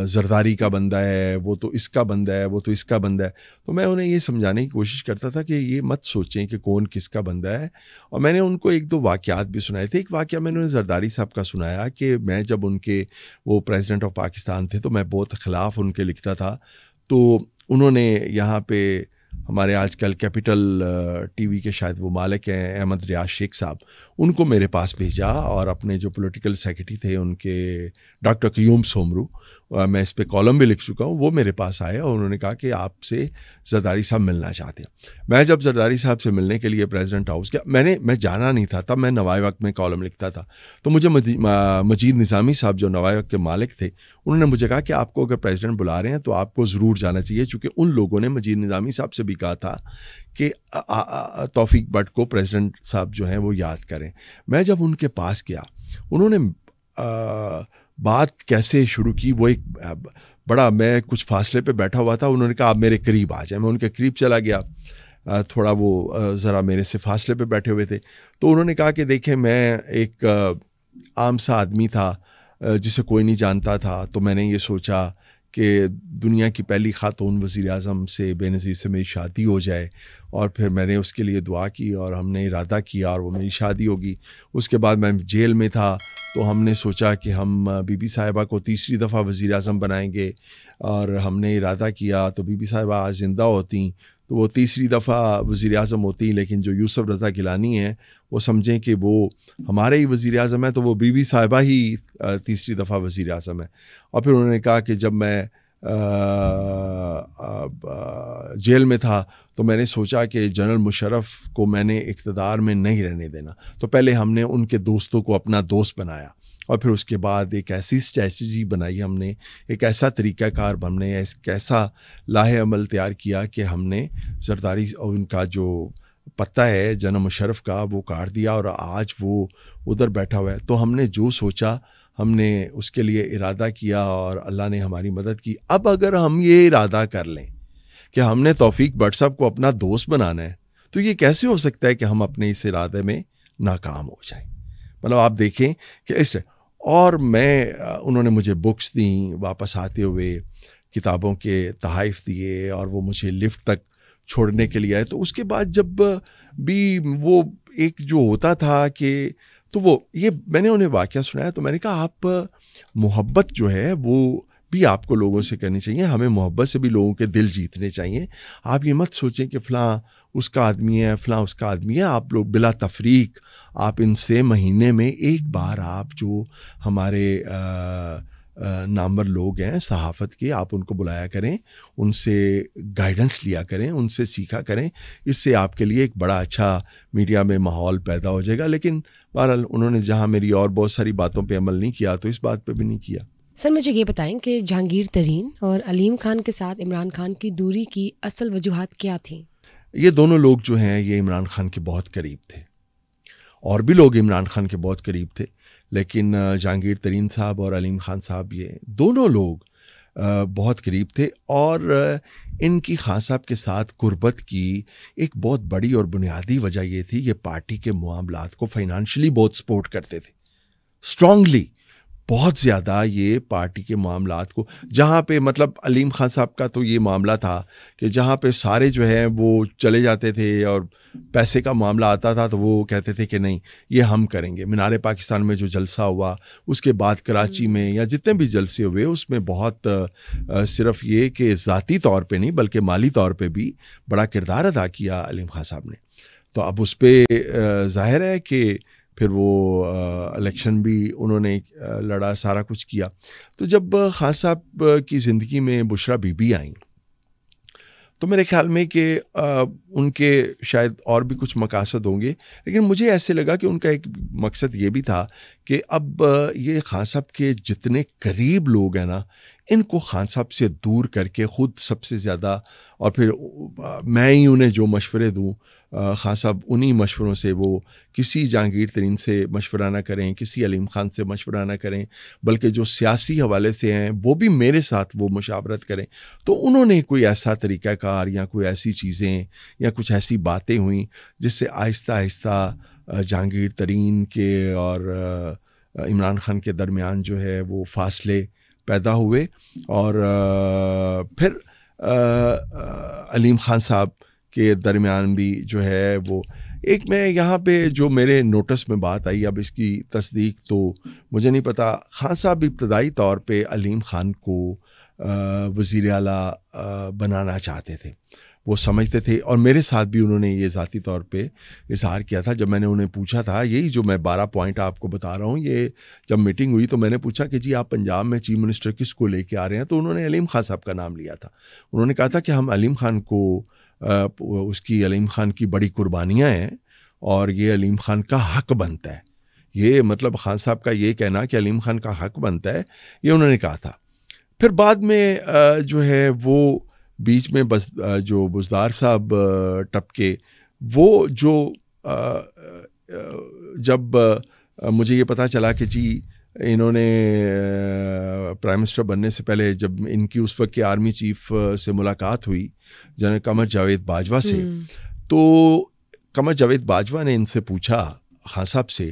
زرداری کا بندہ ہے, وہ تو اس کا بندہ ہے, وہ تو اس کا بندہ ہے. تو میں انہیں یہ سمجھانے کی کوشش کرتا تھا کہ یہ مت سوچیں کہ کون کس کا بندہ ہے. اور میں نے ان کو 1-2 واقعات بھی سنائے تھے. ایک واقعہ میں نے انہیں زرداری صاحب کا سنایا کہ میں جب ان کے وہ پریزیڈنٹ آف پاکستان تھے تو میں بہت خلاف ان کے لکھتا تھا. تو انہوں نے یہاں پہ ہمارے آج کل کیپٹل ٹی وی کے شاید وہ مالک ہیں احمد ریاض شیخ صاحب, ان کو میرے پاس بھیجا, اور اپنے جو پولیٹیکل سیکرٹری تھے ان کے ڈاکٹر قیوم سومرو, میں اس پہ کالم بھی لکھ چکا ہوں, وہ میرے پاس آئے اور انہوں نے کہا کہ آپ سے زرداری صاحب ملنا چاہتے ہیں. میں جب زرداری صاحب سے ملنے کے لیے پریزیڈنٹ ہاؤس گیا, میں جانا نہیں تھا, تب میں نوائے وقت میں کالم لکھتا تھا. تو مجھے مجید نظامی صاحب جو نوائے وقت کے مالک تھے, انہوں نے مجھے کہا کہ آپ کو اگر پریزیڈنٹ بلا رہے ہیں تو آپ کو ضرور جانا چاہیے, چونکہ ان لوگوں نے مجید نظامی صاحب سے بھی کہا تھا کہ توفیق بٹ کو پریزیڈنٹ صاحب جو ہیں وہ یاد کریں. میں جب ان کے پاس گیا, انہوں نے بات کیسے شروع کی, وہ ایک بڑا, میں کچھ فاصلے پہ بیٹھا ہوا تھا, انہوں نے کہا آپ میرے قریب آ جائیں. میں ان کے قریب چلا گیا, تھوڑا وہ ذرا میرے سے فاصلے پہ بیٹھے ہوئے تھے. تو انہوں نے کہا کہ دیکھیں میں ایک عام سا آدمی تھا جسے کوئی نہیں جانتا تھا, تو میں نے یہ سوچا کہ دنیا کی پہلی خاتون وزیر اعظم سے بے نظیر سے میری شادی ہو جائے, اور پھر میں نے اس کے لیے دعا کی اور ہم نے ارادہ کیا اور وہ میری شادی ہوگی. اس کے بعد میں جیل میں تھا, تو ہم نے سوچا کہ ہم بی بی صاحبہ کو 3ری دفعہ وزیر اعظم بنائیں گے, اور ہم نے ارادہ کیا. تو بی بی صاحبہ آج زندہ ہوتیں تو وہ 3ری دفعہ وزیر اعظم ہوتی, لیکن جو یوسف رضا گیلانی ہیں وہ سمجھیں کہ وہ ہمارے ہی وزیر اعظم ہیں, تو وہ بی بی صاحبہ ہی 3ری دفعہ وزیر اعظم ہے. اور پھر انہوں نے کہا کہ جب میں جیل میں تھا تو میں نے سوچا کہ جنرل مشرف کو میں نے اقتدار میں نہیں رہنے دینا, تو پہلے ہم نے ان کے دوستوں کو اپنا دوست بنایا, اور پھر اس کے بعد ایک ایسی اسٹریٹجی بنائی ہم نے, ایک ایسا طریقہ کار ہم نے ایک ایسا لاہ عمل تیار کیا کہ ہم نے زرداری اور ان کا جو پتہ ہے جنرل مشرف کا وہ کاٹ دیا, اور آج وہ ادھر بیٹھا ہوا ہے. تو ہم نے جو سوچا ہم نے اس کے لیے ارادہ کیا اور اللہ نے ہماری مدد کی. اب اگر ہم یہ ارادہ کر لیں کہ ہم نے توفیق بٹ صاحب کو اپنا دوست بنانا ہے, تو یہ کیسے ہو سکتا ہے کہ ہم اپنے اس ارادے میں ناکام ہو جائیں. مطلب آپ دیکھیں کہ اس اور انہوں نے مجھے بکس دیں, واپس آتے ہوئے کتابوں کے تحائف دیے, اور وہ مجھے لفٹ تک چھوڑنے کے لیے آئے. تو اس کے بعد جب بھی وہ ایک جو ہوتا تھا کہ تو وہ یہ میں نے انہیں واقعہ سنایا, تو میں نے کہا آپ محبت جو ہے وہ بھی آپ کو لوگوں سے کرنی چاہیے, ہمیں محبت سے بھی لوگوں کے دل جیتنے چاہیے. آپ یہ مت سوچیں کہ فلاں اس کا آدمی ہے, فلاں اس کا آدمی ہے. آپ لوگ بلا تفریق آپ ان سے مہینے میں ایک بار آپ جو ہمارے نامور لوگ ہیں صحافت کے, آپ ان کو بلایا کریں, ان سے گائیڈنس لیا کریں, ان سے سیکھا کریں. اس سے آپ کے لیے ایک بڑا اچھا میڈیا میں ماحول پیدا ہو جائے گا. لیکن بہرحال انہوں نے جہاں میری اور بہت ساری باتوں پہ عمل نہیں کیا, تو اس بات پہ بھی نہیں کیا. سر مجھے یہ بتائیں کہ جہانگیر ترین اور علیم خان کے ساتھ عمران خان کی دوری کی اصل وجوہات کیا تھیں؟ یہ دونوں لوگ جو ہیں یہ عمران خان کے بہت قریب تھے, اور بھی لوگ عمران خان کے بہت قریب تھے, لیکن جہانگیر ترین صاحب اور علیم خان صاحب یہ دونوں لوگ بہت قریب تھے، اور ان کی خان صاحب کے ساتھ قربت کی ایک بہت بڑی اور بنیادی وجہ یہ تھی، یہ پارٹی کے معاملات کو فائنانشلی بہت سپورٹ کرتے تھے، اسٹرانگلی، بہت زیادہ یہ پارٹی کے معاملات کو، جہاں پہ مطلب علیم خان صاحب کا تو یہ معاملہ تھا کہ جہاں پہ سارے جو ہیں وہ چلے جاتے تھے اور پیسے کا معاملہ آتا تھا تو وہ کہتے تھے کہ نہیں یہ ہم کریں گے. مینار پاکستان میں جو جلسہ ہوا، اس کے بعد کراچی میں یا جتنے بھی جلسے ہوئے، اس میں بہت صرف یہ کہ ذاتی طور پہ نہیں بلکہ مالی طور پہ بھی بڑا کردار ادا کیا علیم خان صاحب نے. تو اب اس پہ ظاہر ہے کہ پھر وہ الیکشن بھی انہوں نے لڑا، سارا کچھ کیا. تو جب خان صاحب کی زندگی میں بشرا بی بی آئیں تو میرے خیال میں کہ ان کے شاید اور بھی کچھ مقاصد ہوں گے، لیکن مجھے ایسے لگا کہ ان کا ایک مقصد یہ بھی تھا کہ اب یہ خان صاحب کے جتنے قریب لوگ ہیں نا، ان کو خان صاحب سے دور کر کے خود سب سے زیادہ، اور پھر میں ہی انہیں جو مشورے دوں، خان صاحب انہی مشوروں سے، وہ کسی جہانگیر ترین سے مشورہ نہ کریں، کسی علیم خان سے مشورہ نہ کریں، بلکہ جو سیاسی حوالے سے ہیں وہ بھی میرے ساتھ وہ مشاورت کریں. تو انہوں نے کوئی ایسا طریقہ کار یا کوئی ایسی چیزیں یا کچھ ایسی باتیں ہوئیں جس سے آہستہ آہستہ جہانگیر ترین کے اور عمران خان کے درمیان جو ہے وہ فاصلے پیدا ہوئے. اور پھر علیم خان صاحب کے درمیان بھی جو ہے وہ ایک، میں یہاں پہ جو میرے نوٹس میں بات آئی، اب اس کی تصدیق تو مجھے نہیں پتا، خان صاحب ابتدائی طور پہ علیم خان کو وزیر اعلیٰ بنانا چاہتے تھے، وہ سمجھتے تھے، اور میرے ساتھ بھی انہوں نے یہ ذاتی طور پہ اظہار کیا تھا. جب میں نے انہیں پوچھا تھا، یہی جو میں 12 پوائنٹ آپ کو بتا رہا ہوں، یہ جب میٹنگ ہوئی تو میں نے پوچھا کہ جی آپ پنجاب میں چیف منسٹر کس کو لے کے آ رہے ہیں، تو انہوں نے علیم خان صاحب کا نام لیا تھا. انہوں نے کہا تھا کہ ہم علیم خان کو، اس کی علیم خان کی بڑی قربانیاں ہیں اور یہ علیم خان کا حق بنتا ہے. یہ مطلب خان صاحب کا یہ کہنا کہ علیم خان کا حق بنتا ہے، یہ انہوں نے کہا تھا. پھر بعد میں جو ہے وہ بیچ میں جو بزدار صاحب ٹپکے، وہ جو جب مجھے یہ پتہ چلا کہ جی انہوں نے پرائم منسٹر بننے سے پہلے، جب ان کی اس وقت کے آرمی چیف سے ملاقات ہوئی جنرل قمر جاوید باجوہ سے، تو قمر جاوید باجوہ نے ان سے پوچھا خان صاحب سے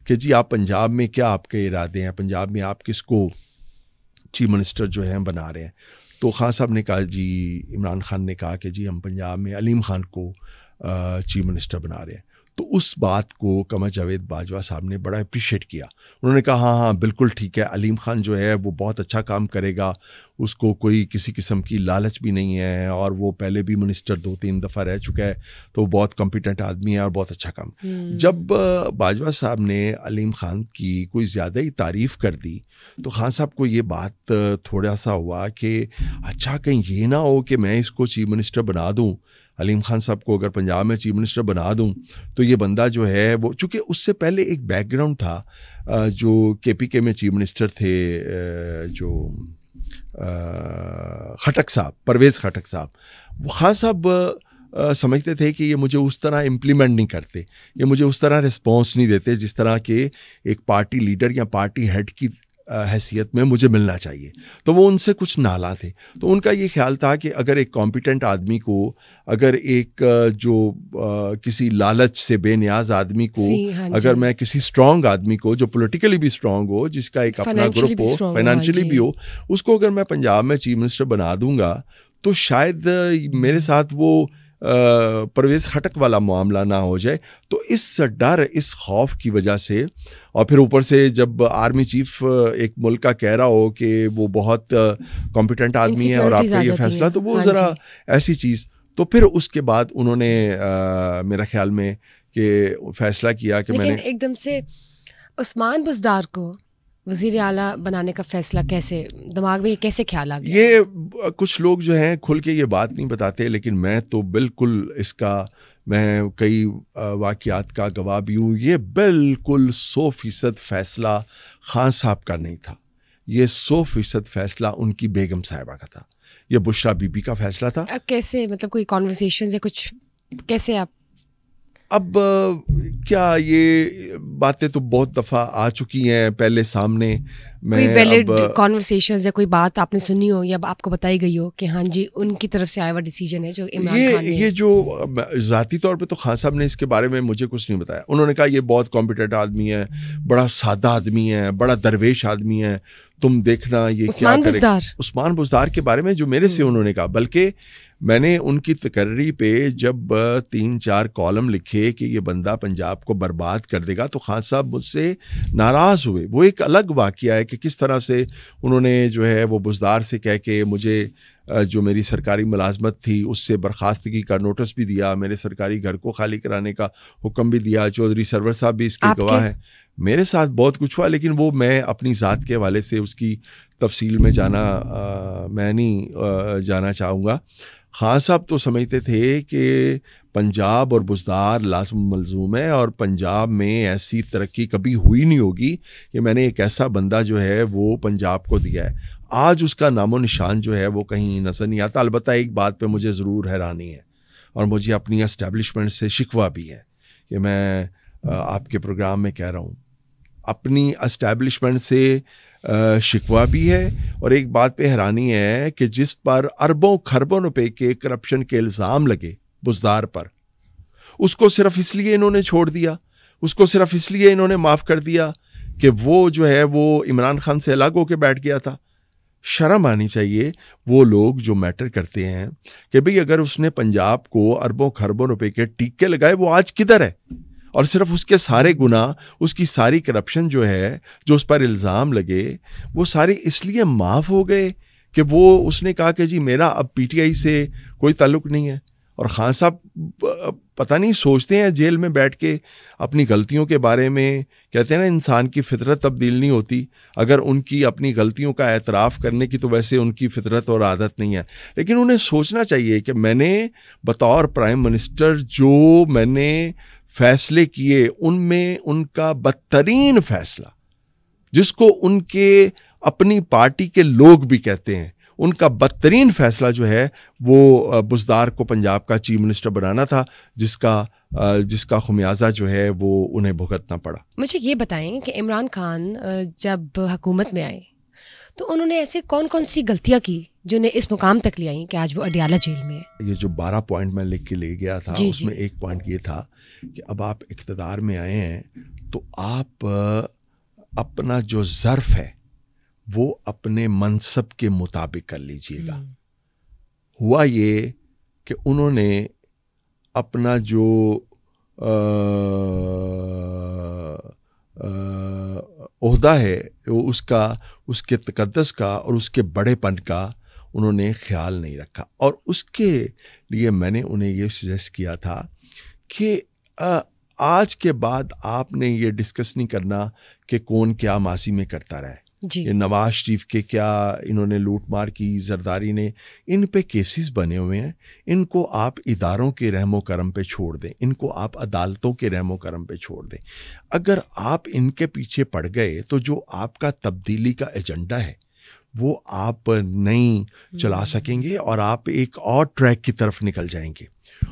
کہ جی آپ پنجاب میں کیا آپ کے ارادے ہیں، پنجاب میں آپ کس کو چیف منسٹر جو ہے بنا رہے ہیں. تو خان صاحب نے کہا جی، عمران خان نے کہا کہ جی ہم پنجاب میں علیم خان کو چیف منسٹر بنا رہے ہیں. تو اس بات کو قمر جاوید باجوہ صاحب نے بڑا اپریشیٹ کیا. انہوں نے کہا ہاں ہاں بالکل ٹھیک ہے، علیم خان جو ہے وہ بہت اچھا کام کرے گا، اس کو کوئی کسی قسم کی لالچ بھی نہیں ہے، اور وہ پہلے بھی منسٹر 2-3 دفعہ رہ چکا ہے، تو وہ بہت کمپیٹنٹ آدمی ہے اور بہت اچھا کام. جب باجوہ صاحب نے علیم خان کی کوئی زیادہ ہی تعریف کر دی تو خان صاحب کو یہ بات تھوڑا سا ہوا کہ اچھا کہیں یہ نہ ہو کہ میں اس کو چیف منسٹر بنا دوں، علیم خان صاحب کو اگر پنجاب میں چیف منسٹر بنا دوں تو یہ بندہ جو ہے وہ، چونکہ اس سے پہلے ایک بیک گراؤنڈ تھا، جو کے پی کے میں چیف منسٹر تھے، جو خٹک صاحب، پرویز خٹک صاحب، وہ خان صاحب سمجھتے تھے کہ یہ مجھے اس طرح امپلیمنٹ نہیں کرتے، یہ مجھے اس طرح رسپانس نہیں دیتے جس طرح کہ ایک پارٹی لیڈر یا پارٹی ہیڈ کی حیثیت میں مجھے ملنا چاہیے. تو وہ ان سے کچھ نالاں تھے. تو ان کا یہ خیال تھا کہ اگر ایک کمپیٹنٹ آدمی کو، اگر ایک جو کسی لالچ سے بے نیاز آدمی کو، اگر میں کسی اسٹرانگ آدمی کو جو پولیٹیکلی بھی اسٹرانگ ہو، جس کا ایک اپنا گروپ ہو، فائنینشلی بھی ہو، اس کو اگر میں پنجاب میں چیف منسٹر بنا دوں گا تو شاید میرے ساتھ وہ پرویز خٹک والا معاملہ نہ ہو جائے. تو اس ڈر، اس خوف کی وجہ سے، اور پھر اوپر سے جب آرمی چیف ایک ملک کا کہہ رہا ہو کہ وہ بہت کمپیٹنٹ آدمی ہے اور آپ کا یہ فیصلہ، تو وہ ذرا ایسی چیز. تو پھر اس کے بعد انہوں نے میرا خیال میں کہ فیصلہ کیا کہ میں نے ایک دم سے عثمان بزدار کو وزیر اعلیٰ بنانے کا فیصلہ کیسے دماغ میں کیسے خیال آ گیا؟ یہ کچھ لوگ جو ہیں کھل کے یہ بات نہیں بتاتے، لیکن میں تو بالکل اس کا، میں کئی واقعات کا گواہ بھی ہوں. یہ بالکل 100% فیصلہ خان صاحب کا نہیں تھا، یہ 100% فیصلہ ان کی بیگم صاحبہ کا تھا، یہ بشرا بی بی کا فیصلہ تھا. کیسے، مطلب کوئی کانورسیشنز یا کچھ، کیسے آپ؟ اب کیا یہ باتیں تو بہت دفعہ آ چکی ہیں پہلے سامنے. کوئی ویلڈ کانورسیشنز یا کوئی بات آپ نے سنی ہو یا آپ کو بتائی گئی ہو کہ ہاں جی ان کی طرف سے آیا ہوا ڈیسیجن ہے جو عمران خان نے؟ یہ جو ذاتی طور پہ تو خان صاحب نے اس کے بارے میں مجھے کچھ نہیں بتایا. انہوں نے کہا یہ بہت کمپیٹنٹ آدمی ہے, بڑا سادہ آدمی ہے, بڑا درویش آدمی ہے, تم دیکھنا یہ کیا کرے گا. عثمان بزدار کے بارے میں جو میرے سے انہوں نے کہا, بلکہ میں نے ان کی تقرری پہ جب 3-4 کالم لکھے کہ یہ بندہ پنجاب کو برباد کر دے گا تو خان صاحب مجھ سے ناراض ہوئے. وہ ایک الگ واقعہ ہے کہ کس طرح سے انہوں نے جو ہے وہ بزدار سے کہہ کے مجھے جو میری سرکاری ملازمت تھی اس سے برخاستگی کا نوٹس بھی دیا, میرے سرکاری گھر کو خالی کرانے کا حکم بھی دیا. چودھری سرور صاحب بھی اس کے گواہ ہیں. میرے ساتھ بہت کچھ ہوا, لیکن وہ میں اپنی ذات کے حوالے سے اس کی تفصیل میں میں نہیں جانا چاہوں گا. خان صاحب تو سمجھتے تھے کہ پنجاب اور بزدار لازم ملزوم ہے, اور پنجاب میں ایسی ترقی کبھی ہوئی نہیں ہوگی کہ میں نے ایک ایسا بندہ جو ہے وہ پنجاب کو دیا ہے. آج اس کا نام و نشان جو ہے وہ کہیں نظر نہیں آتا. البتہ ایک بات پہ مجھے ضرور حیرانی ہے اور مجھے اپنی اسٹیبلشمنٹ سے شکوہ بھی ہے کہ میں آپ کے پروگرام میں کہہ رہا ہوں, اپنی اسٹیبلشمنٹ سے شکوہ بھی ہے, اور ایک بات پہ حیرانی ہے کہ جس پر اربوں خربوں روپے کے کرپشن کے الزام لگے بزدار پر, اس کو صرف اس لیے انہوں نے چھوڑ دیا, اس کو صرف اس لیے انہوں نے معاف کر دیا کہ وہ جو ہے وہ عمران خان سے الگ ہو کے بیٹھ گیا تھا. شرم آنی چاہیے وہ لوگ جو میٹر کرتے ہیں کہ بھئی اگر اس نے پنجاب کو اربوں خربوں روپے کے ٹیکے لگائے, وہ آج کدھر ہے؟ اور صرف اس کے سارے گناہ, اس کی ساری کرپشن جو ہے, جو اس پر الزام لگے, وہ سارے اس لیے معاف ہو گئے کہ وہ اس نے کہا کہ جی میرا اب پی ٹی آئی سے کوئی تعلق نہیں ہے. اور خان صاحب پتہ نہیں سوچتے ہیں جیل میں بیٹھ کے اپنی غلطیوں کے بارے میں, کہتے ہیں نا انسان کی فطرت تبدیل نہیں ہوتی, اگر ان کی اپنی غلطیوں کا اعتراف کرنے کی تو ویسے ان کی فطرت اور عادت نہیں ہے. لیکن انہیں سوچنا چاہیے کہ میں نے بطور پرائم منسٹر جو میں نے فیصلے کیے, ان میں ان کا بدترین فیصلہ, جس کو ان کے اپنی پارٹی کے لوگ بھی کہتے ہیں, ان کا بدترین فیصلہ جو ہے وہ بزدار کو پنجاب کا چیف منسٹر بنانا تھا, جس کا خمیازہ جو ہے وہ انہیں بھگتنا پڑا. مجھے یہ بتائیں کہ عمران خان جب حکومت میں آئے تو انہوں نے ایسے کون کون سی غلطیاں کی جو انہیں اس مقام تک لے آئیں کہ آج وہ اڈیالہ جیل میں ہے؟ یہ جو 12 پوائنٹ میں لکھ کے لے گیا تھا, اس میں ایک پوائنٹ یہ تھا کہ اب آپ اقتدار میں آئے ہیں تو آپ اپنا جو ظرف ہے وہ اپنے منصب کے مطابق کر لیجئے گا. ہوا یہ کہ انہوں نے اپنا جو عہدہ ہے اس کے تقدس کا اور اس کے بڑے پن کا انہوں نے خیال نہیں رکھا, اور اس کے لیے میں نے انہیں یہ سجیسٹ کیا تھا کہ آج کے بعد آپ نے یہ ڈسکس نہیں کرنا کہ کون کیا ماضی میں کرتا رہے. یہ نواز شریف کے کیا انہوں نے لوٹ مار کی, زرداری نے, ان پہ کیسز بنے ہوئے ہیں, ان کو آپ اداروں کے رحم و کرم پہ چھوڑ دیں, ان کو آپ عدالتوں کے رحم و کرم پہ چھوڑ دیں. اگر آپ ان کے پیچھے پڑ گئے تو جو آپ کا تبدیلی کا ایجنڈا ہے وہ آپ نہیں چلا سکیں گے, اور آپ ایک اور ٹریک کی طرف نکل جائیں گے,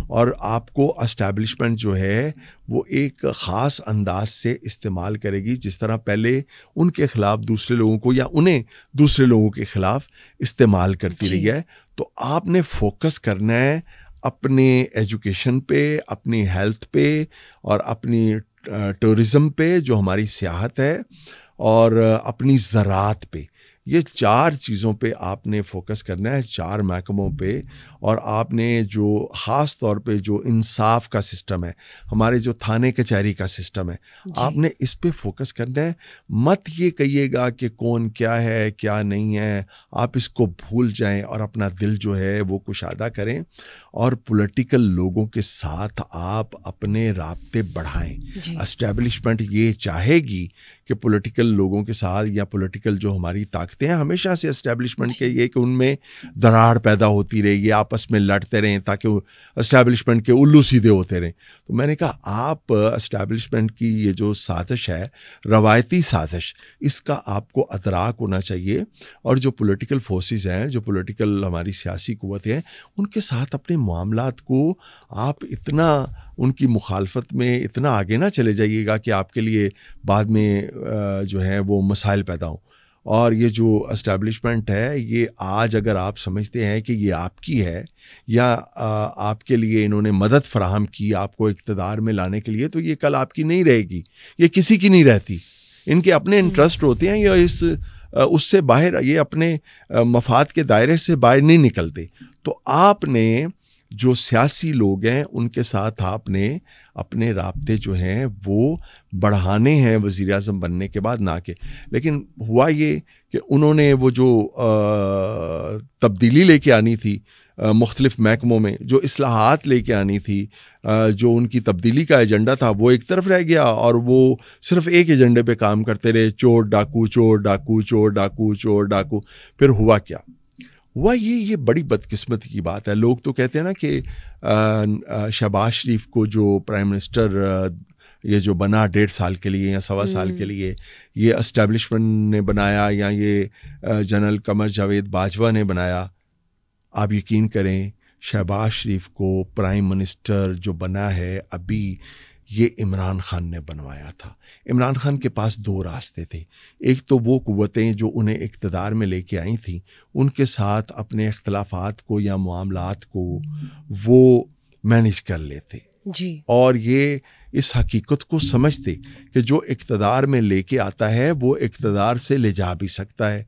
اور آپ کو اسٹیبلشمنٹ جو ہے وہ ایک خاص انداز سے استعمال کرے گی, جس طرح پہلے ان کے خلاف دوسرے لوگوں کو یا انہیں دوسرے لوگوں کے خلاف استعمال کرتی رہی ہے. تو آپ نے فوکس کرنا ہے اپنے ایجوکیشن پہ, اپنی ہیلتھ پہ, اور اپنی ٹورزم پہ جو ہماری سیاحت ہے, اور اپنی زراعت پہ. یہ 4 چیزوں پہ آپ نے فوکس کرنا ہے, 4 محکموں پہ. اور آپ نے جو خاص طور پہ جو انصاف کا سسٹم ہے, ہمارے جو تھانے کچہری کا سسٹم ہے, آپ نے اس پہ فوکس کرنا ہے. مت یہ کہیے گا کہ کون کیا ہے کیا نہیں ہے, آپ اس کو بھول جائیں اور اپنا دل جو ہے وہ کشادہ کریں, اور پولیٹیکل لوگوں کے ساتھ آپ اپنے رابطے بڑھائیں. اسٹیبلشمنٹ یہ چاہے گی کہ پولیٹیکل لوگوں کے ساتھ یا پولیٹیکل جو ہماری طاقت رکھتے ہیں ہمیشہ سے اسٹیبلشمنٹ کے یہ کہ ان میں دراڑ پیدا ہوتی رہے, یہ آپس میں لڑتے رہیں تاکہ اسٹیبلشمنٹ کے الو سیدھے ہوتے رہیں. تو میں نے کہا آپ اسٹیبلشمنٹ کی یہ جو سازش ہے, روایتی سازش, اس کا آپ کو ادراک ہونا چاہیے, اور جو پولیٹیکل فورسز ہیں, جو پولیٹیکل ہماری سیاسی قوتیں ہیں, ان کے ساتھ اپنے معاملات کو آپ اتنا ان کی مخالفت میں اتنا آگے نہ چلے جائیے گا کہ آپ کے لیے بعد میں جو ہے وہ مسائل پیدا ہوں. اور یہ جو اسٹیبلشمنٹ ہے, یہ آج اگر آپ سمجھتے ہیں کہ یہ آپ کی ہے یا آپ کے لیے انہوں نے مدد فراہم کی آپ کو اقتدار میں لانے کے لیے, تو یہ کل آپ کی نہیں رہے گی, یہ کسی کی نہیں رہتی. ان کے اپنے انٹرسٹ ہوتے ہیں یا اس سے باہر, یہ اپنے مفاد کے دائرے سے باہر نہیں نکلتے. تو آپ نے جو سیاسی لوگ ہیں ان کے ساتھ آپ نے اپنے رابطے جو ہیں وہ بڑھانے ہیں وزیر اعظم بننے کے بعد, نہ کہ. لیکن ہوا یہ کہ انہوں نے وہ جو تبدیلی لے کے آنی تھی مختلف محکموں میں, جو اصلاحات لے کے آنی تھی, جو ان کی تبدیلی کا ایجنڈا تھا, وہ ایک طرف رہ گیا اور وہ صرف ایک ایجنڈے پہ کام کرتے رہے, چور ڈاکو چور ڈاکو چور ڈاکو چور ڈاکو. پھر ہوا کیا ہوا, یہ بڑی بدقسمتی کی بات ہے. لوگ تو کہتے ہیں نا کہ شہباز شریف کو جو پرائم منسٹر یہ جو بنا 1.5 سال کے لیے یا 1.25 سال کے لیے, یہ اسٹیبلشمنٹ نے بنایا یا یہ جنرل قمر جاوید باجوہ نے بنایا, آپ یقین کریں شہباز شریف کو پرائم منسٹر جو بنا ہے ابھی, یہ عمران خان نے بنوایا تھا. عمران خان کے پاس 2 راستے تھے. ایک تو وہ قوتیں جو انہیں اقتدار میں لے کے آئی تھیں, ان کے ساتھ اپنے اختلافات کو یا معاملات کو وہ مینیج کر لیتے جی, اور یہ اس حقیقت کو سمجھتے کہ جو اقتدار میں لے کے آتا ہے وہ اقتدار سے لے جا بھی سکتا ہے,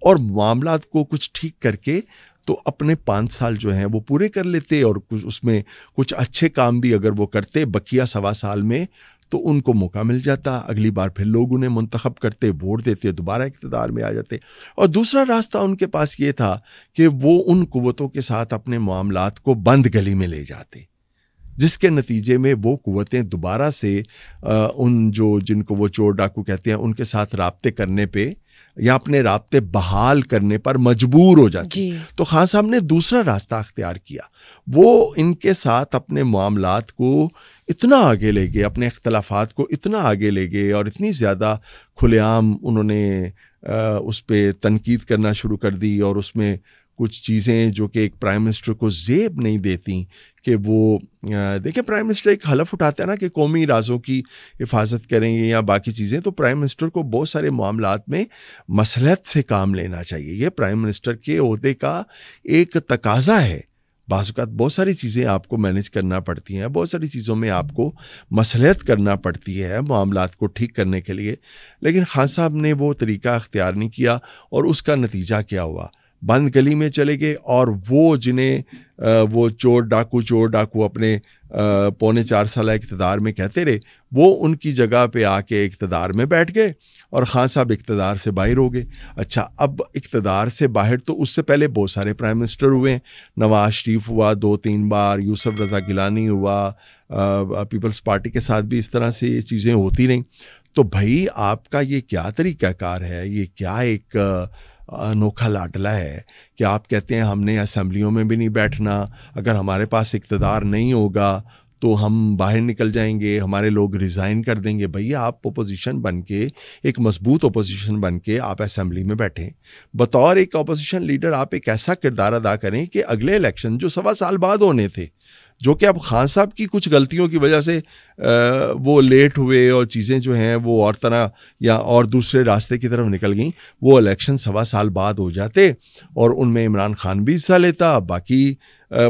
اور معاملات کو کچھ ٹھیک کر کے تو اپنے 5 سال جو ہیں وہ پورے کر لیتے, اور اس میں کچھ اچھے کام بھی اگر وہ کرتے بقیہ 1.25 سال میں, تو ان کو موقع مل جاتا, اگلی بار پھر لوگ انہیں منتخب کرتے, ووٹ دیتے, دوبارہ اقتدار میں آ جاتے. اور دوسرا راستہ ان کے پاس یہ تھا کہ وہ ان قوتوں کے ساتھ اپنے معاملات کو بند گلی میں لے جاتے, جس کے نتیجے میں وہ قوتیں دوبارہ سے ان جن کو وہ چور ڈاکو کہتے ہیں ان کے ساتھ رابطے کرنے پہ یا اپنے رابطے بحال کرنے پر مجبور ہو جاتی. تو خان صاحب نے دوسرا راستہ اختیار کیا, وہ ان کے ساتھ اپنے معاملات کو اتنا آگے لے گئے, اپنے اختلافات کو اتنا آگے لے گئے, اور اتنی زیادہ کھلے عام انہوں نے اس پہ تنقید کرنا شروع کر دی, اور اس میں کچھ چیزیں جو کہ ایک پرائم منسٹر کو زیب نہیں دیتی کہ وہ دیکھیں پرائم منسٹر ایک حلف اٹھاتا ہے نا کہ قومی رازوں کی حفاظت کریں گے یا باقی چیزیں, تو پرائم منسٹر کو بہت سارے معاملات میں مصلحت سے کام لینا چاہیے. یہ پرائم منسٹر کے عہدے کا ایک تقاضا ہے. بعض اوقات بہت ساری چیزیں آپ کو مینیج کرنا پڑتی ہیں, بہت ساری چیزوں میں آپ کو مصلحت کرنا پڑتی ہے معاملات کو ٹھیک کرنے کے لیے, لیکن خان صاحب نے وہ طریقہ اختیار نہیں کیا, اور اس کا نتیجہ کیا ہوا, بند گلی میں چلے گئے, اور وہ جنہیں وہ چور ڈاکو اپنے 4.25 سال اقتدار میں کہتے رہے, وہ ان کی جگہ پہ آ کے اقتدار میں بیٹھ گئے, اور خان صاحب اقتدار سے باہر ہو گئے. اچھا, اب اقتدار سے باہر تو اس سے پہلے بہت سارے پرائم منسٹر ہوئے ہیں, نواز شریف ہوا 2-3 بار, یوسف رضا گیلانی ہوا, پیپلز پارٹی کے ساتھ بھی اس طرح سے یہ چیزیں ہوتی رہیں. تو بھائی آپ کا یہ کیا طریقہ کار ہے, یہ کیا ایک انوکھا لاڈلا ہے کہ آپ کہتے ہیں ہم نے اسمبلیوں میں بھی نہیں بیٹھنا, اگر ہمارے پاس اقتدار نہیں ہوگا تو ہم باہر نکل جائیں گے, ہمارے لوگ ریزائن کر دیں گے. بھئی آپ اپوزیشن بن کے, ایک مضبوط اپوزیشن بن کے آپ اسمبلی میں بیٹھیں, بطور ایک اپوزیشن لیڈر آپ ایک ایسا کردار ادا کریں کہ اگلے الیکشن جو 1.25 سال بعد ہونے تھے, جو کہ اب خان صاحب کی کچھ غلطیوں کی وجہ سے وہ لیٹ ہوئے اور چیزیں جو ہیں وہ اور طرح یا اور دوسرے راستے کی طرف نکل گئیں, وہ الیکشن 1.25 سال بعد ہو جاتے اور ان میں عمران خان بھی حصہ لیتا, باقی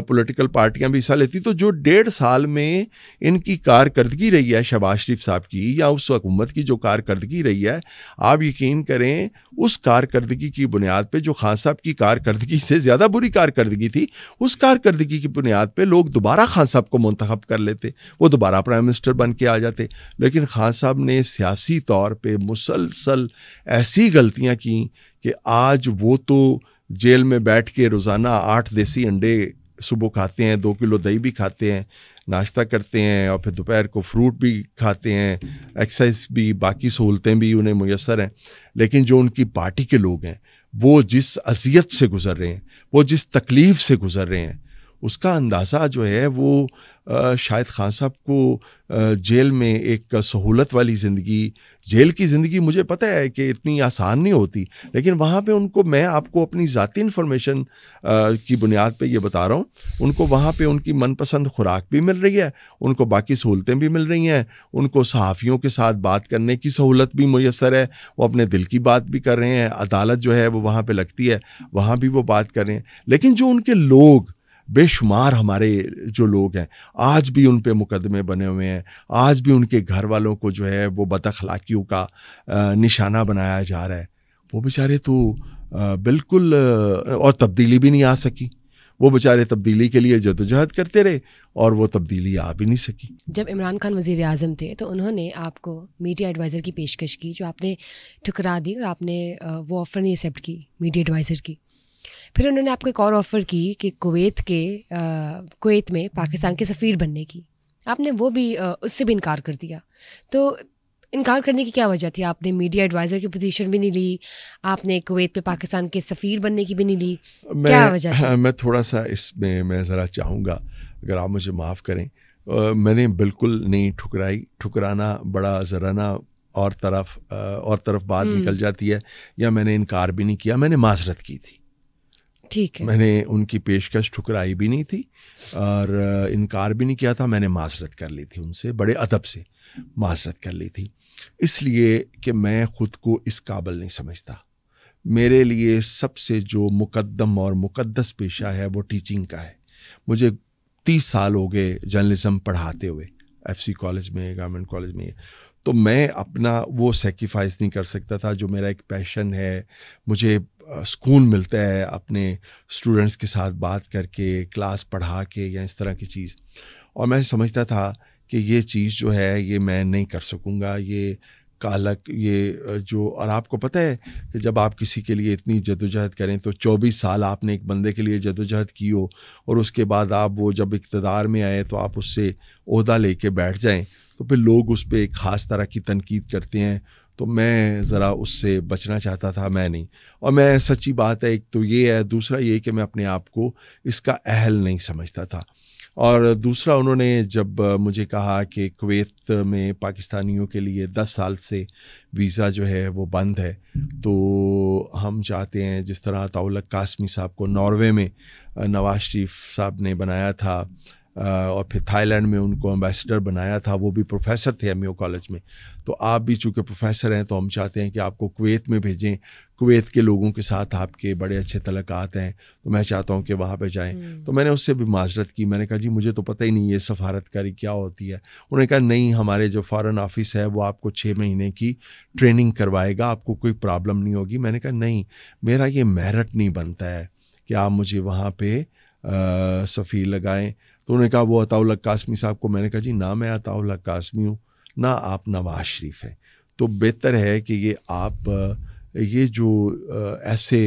پولیٹیکل پارٹیاں بھی حصہ لیتی. تو جو 1.5 سال میں ان کی کارکردگی رہی ہے شہباز شریف صاحب کی, یا اس حکومت کی جو کارکردگی رہی ہے, آپ یقین کریں اس کارکردگی کی بنیاد پہ, جو خان صاحب کی کارکردگی سے زیادہ بری کارکردگی تھی, اس کارکردگی کی بنیاد پہ لوگ دوبارہ خان صاحب کو منتخب کر لیتے, وہ دوبارہ پرائم منسٹر بن کے آ جاتے. لیکن خان صاحب نے سیاسی طور پہ مسلسل ایسی غلطیاں کیں کہ آج وہ تو جیل میں بیٹھ کے روزانہ 8 دیسی انڈے صبح کھاتے ہیں, 2 کلو دہی بھی کھاتے ہیں, ناشتہ کرتے ہیں, اور پھر دوپہر کو فروٹ بھی کھاتے ہیں, ایکسرسائز بھی, باقی سہولتیں بھی انہیں میسر ہیں. لیکن جو ان کی پارٹی کے لوگ ہیں وہ جس اذیت سے گزر رہے ہیں, وہ جس تکلیف سے گزر رہے ہیں, اس کا اندازہ جو ہے وہ شاید خان صاحب کو جیل میں ایک سہولت والی زندگی, جیل کی زندگی مجھے پتہ ہے کہ اتنی آسان نہیں ہوتی, لیکن وہاں پہ ان کو, میں آپ کو اپنی ذاتی انفارمیشن کی بنیاد پہ یہ بتا رہا ہوں, ان کو وہاں پہ ان کی من پسند خوراک بھی مل رہی ہے, ان کو باقی سہولتیں بھی مل رہی ہیں, ان کو صحافیوں کے ساتھ بات کرنے کی سہولت بھی میسر ہے, وہ اپنے دل کی بات بھی کر رہے ہیں, عدالت جو ہے وہ وہاں پہ لگتی ہے, وہاں بھی وہ بات کر رہے ہیں. لیکن جو ان کے لوگ, بے شمار ہمارے جو لوگ ہیں, آج بھی ان پہ مقدمے بنے ہوئے ہیں, آج بھی ان کے گھر والوں کو جو ہے وہ بد اخلاقیوں کا نشانہ بنایا جا رہا ہے. وہ بیچارے تو بالکل, اور تبدیلی بھی نہیں آ سکی. وہ بیچارے تبدیلی کے لیے جدوجہد کرتے رہے اور وہ تبدیلی آ بھی نہیں سکی. جب عمران خان وزیر اعظم تھے تو انہوں نے آپ کو میڈیا ایڈوائزر کی پیشکش کی, جو آپ نے ٹھکرا دی اور آپ نے وہ آفر نہیں ایکسیپٹ کی میڈیا ایڈوائزر کی. پھر انہوں نے آپ کو ایک اور آفر کی کہ کویت میں پاکستان کے سفیر بننے کی. آپ نے وہ بھی, اس سے بھی انکار کر دیا. تو انکار کرنے کی کیا وجہ تھی؟ آپ نے میڈیا ایڈوائزر کی پوزیشن بھی نہیں لی, آپ نے کویت پہ پاکستان کے سفیر بننے کی بھی نہیں لی, کیا وجہ تھی؟ میں تھوڑا سا اس میں ذرا چاہوں گا, اگر آپ مجھے معاف کریں, میں نے بالکل نہیں ٹھکرائی. ٹھکرانا بڑا ذرا نا اور طرف بات نکل جاتی ہے, یا میں نے انکار بھی نہیں کیا, میں نے معذرت کی تھی. ٹھیک ہے, میں نے ان کی پیشکش ٹھکرائی بھی نہیں تھی اور انکار بھی نہیں کیا تھا. میں نے معذرت کر لی تھی, ان سے بڑے ادب سے معذرت کر لی تھی, اس لیے کہ میں خود کو اس قابل نہیں سمجھتا. میرے لیے سب سے جو مقدم اور مقدس پیشہ ہے وہ ٹیچنگ کا ہے. مجھے 30 سال ہو گئے جرنلزم پڑھاتے ہوئے, ایف سی کالج میں, گورنمنٹ کالج میں, تو میں اپنا وہ سیکریفائس نہیں کر سکتا تھا جو میرا ایک پیشن ہے. مجھے سکون ملتا ہے اپنے اسٹوڈنٹس کے ساتھ بات کر کے, کلاس پڑھا کے, یا اس طرح کی چیز, اور میں سمجھتا تھا کہ یہ چیز جو ہے یہ میں نہیں کر سکوں گا. یہ کالک, یہ جو, اور آپ کو پتہ ہے کہ جب آپ کسی کے لیے اتنی جدوجہد کریں تو 24 سال آپ نے ایک بندے کے لیے جدوجہد کی ہو, اور اس کے بعد آپ وہ جب اقتدار میں آئے تو آپ اس سے عہدہ لے کے بیٹھ جائیں, تو پھر لوگ اس پہ ایک خاص طرح کی تنقید کرتے ہیں. تو میں ذرا اس سے بچنا چاہتا تھا, میں نہیں. اور میں, سچی بات ہے, ایک تو یہ ہے, دوسرا یہ کہ میں اپنے آپ کو اس کا اہل نہیں سمجھتا تھا. اور دوسرا, انہوں نے جب مجھے کہا کہ کویت میں پاکستانیوں کے لیے 10 سال سے ویزا جو ہے وہ بند ہے, تو ہم چاہتے ہیں, جس طرح عطاء اللہ قاسمی صاحب کو ناروے میں نواز شریف صاحب نے بنایا تھا, اور پھر تھائی لینڈ میں ان کو ایمبیسڈر بنایا تھا, وہ بھی پروفیسر تھے ایم یو کالج میں, تو آپ بھی چونکہ پروفیسر ہیں تو ہم چاہتے ہیں کہ آپ کو کویت میں بھیجیں. کویت کے لوگوں کے ساتھ آپ کے بڑے اچھے تعلقات ہیں, تو میں چاہتا ہوں کہ وہاں پہ جائیں. تو میں نے اس سے بھی معذرت کی. میں نے کہا جی مجھے تو پتہ ہی نہیں یہ سفارتکاری کیا ہوتی ہے. انہوں نے کہا نہیں, ہمارے جو فارن آفس ہے وہ آپ کو 6 مہینے کی ٹریننگ کروائے گا, آپ کو کوئی پرابلم نہیں ہوگی. میں نے کہا نہیں, میرا یہ میرٹ نہیں بنتا ہے کہ آپ مجھے وہاں پہ سفیر لگائیں. تو انہوں نے کہا وہ عطاء اللہ قاسمی صاحب کو. میں نے کہا جی نہ میں عطاء اللہ قاسمی ہوں, نہ آپ نواز شریف ہیں, تو بہتر ہے کہ یہ آپ, یہ جو ایسے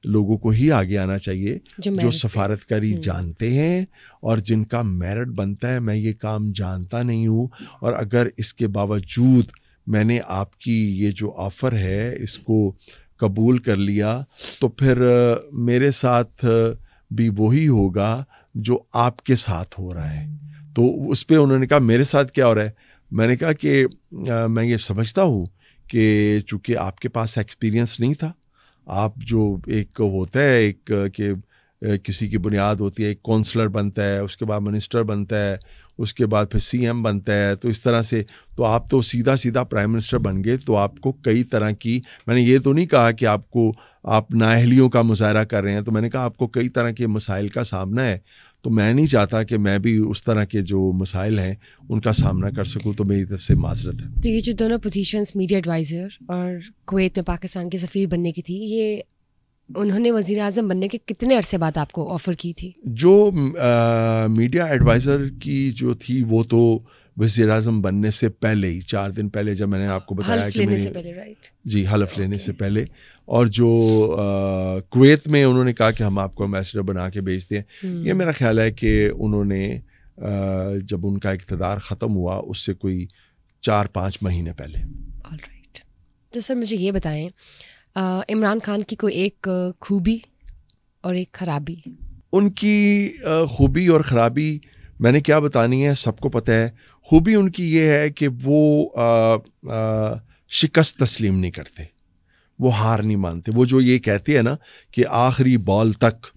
لوگوں کو ہی آگے آنا چاہیے جو سفارتکاری جانتے ہیں اور جن کا میرٹ بنتا ہے. میں یہ کام جانتا نہیں ہوں, اور اگر اس کے باوجود میں نے آپ کی یہ جو آفر ہے اس کو قبول کر لیا, تو پھر میرے ساتھ بھی وہی ہوگا جو آپ کے ساتھ ہو رہا ہے. تو اس پہ انہوں نے کہا میرے ساتھ کیا ہو رہا ہے. میں نے کہا کہ میں یہ سمجھتا ہوں کہ چونکہ آپ کے پاس ایکسپیرینس نہیں تھا, آپ جو ایک ہوتا ہے ایک کہ کسی کی بنیاد ہوتی ہے, ایک کونسلر بنتا ہے, اس کے بعد منسٹر بنتا ہے, اس کے بعد پھر سی ایم بنتا ہے, تو اس طرح سے تو آپ تو سیدھا پرائم منسٹر بن گئے. تو آپ کو کئی طرح کی, میں نے یہ تو نہیں کہا کہ آپ نااہلیوں کا مظاہرہ کر رہے ہیں, تو میں نے کہا آپ کو کئی طرح کے مسائل کا سامنا ہے, تو میں نہیں چاہتا کہ میں بھی اس طرح کے جو مسائل ہیں ان کا سامنا کر سکوں, تو میری طرف سے معذرت ہے. تو یہ جو دونوں پوزیشنز میڈیا ایڈوائزر اور کویت میں پاکستان کے سفیر بننے کی تھی, یہ انہوں نے وزیر اعظم بننے کے کتنے عرصے بعد آپ کو آفر کی تھی؟ جو میڈیا ایڈوائزر کی جو تھی وہ تو وزیر اعظم بننے سے پہلے ہی 4 دن پہلے, جب میں نے آپ کو بتایا کہ جی حلف لینے سے پہلے. اور جو کویت میں انہوں نے کہا کہ ہم آپ کو ایمبیسڈر بنا کے بھیجتے ہیں, یہ میرا خیال ہے کہ انہوں نے جب ان کا اقتدار ختم ہوا اس سے کوئی 4-5 مہینے پہلے. All right. تو سر مجھے یہ بتائیں, عمران خان کی کوئی ایک خوبی اور ایک خرابی؟ ان کی خوبی اور خرابی میں نے کیا بتانی ہے، سب کو پتہ ہے. خوبی ان کی یہ ہے کہ وہ شکست تسلیم نہیں کرتے، وہ ہار نہیں مانتے. وہ جو یہ کہتے ہیں نا کہ آخری بال تک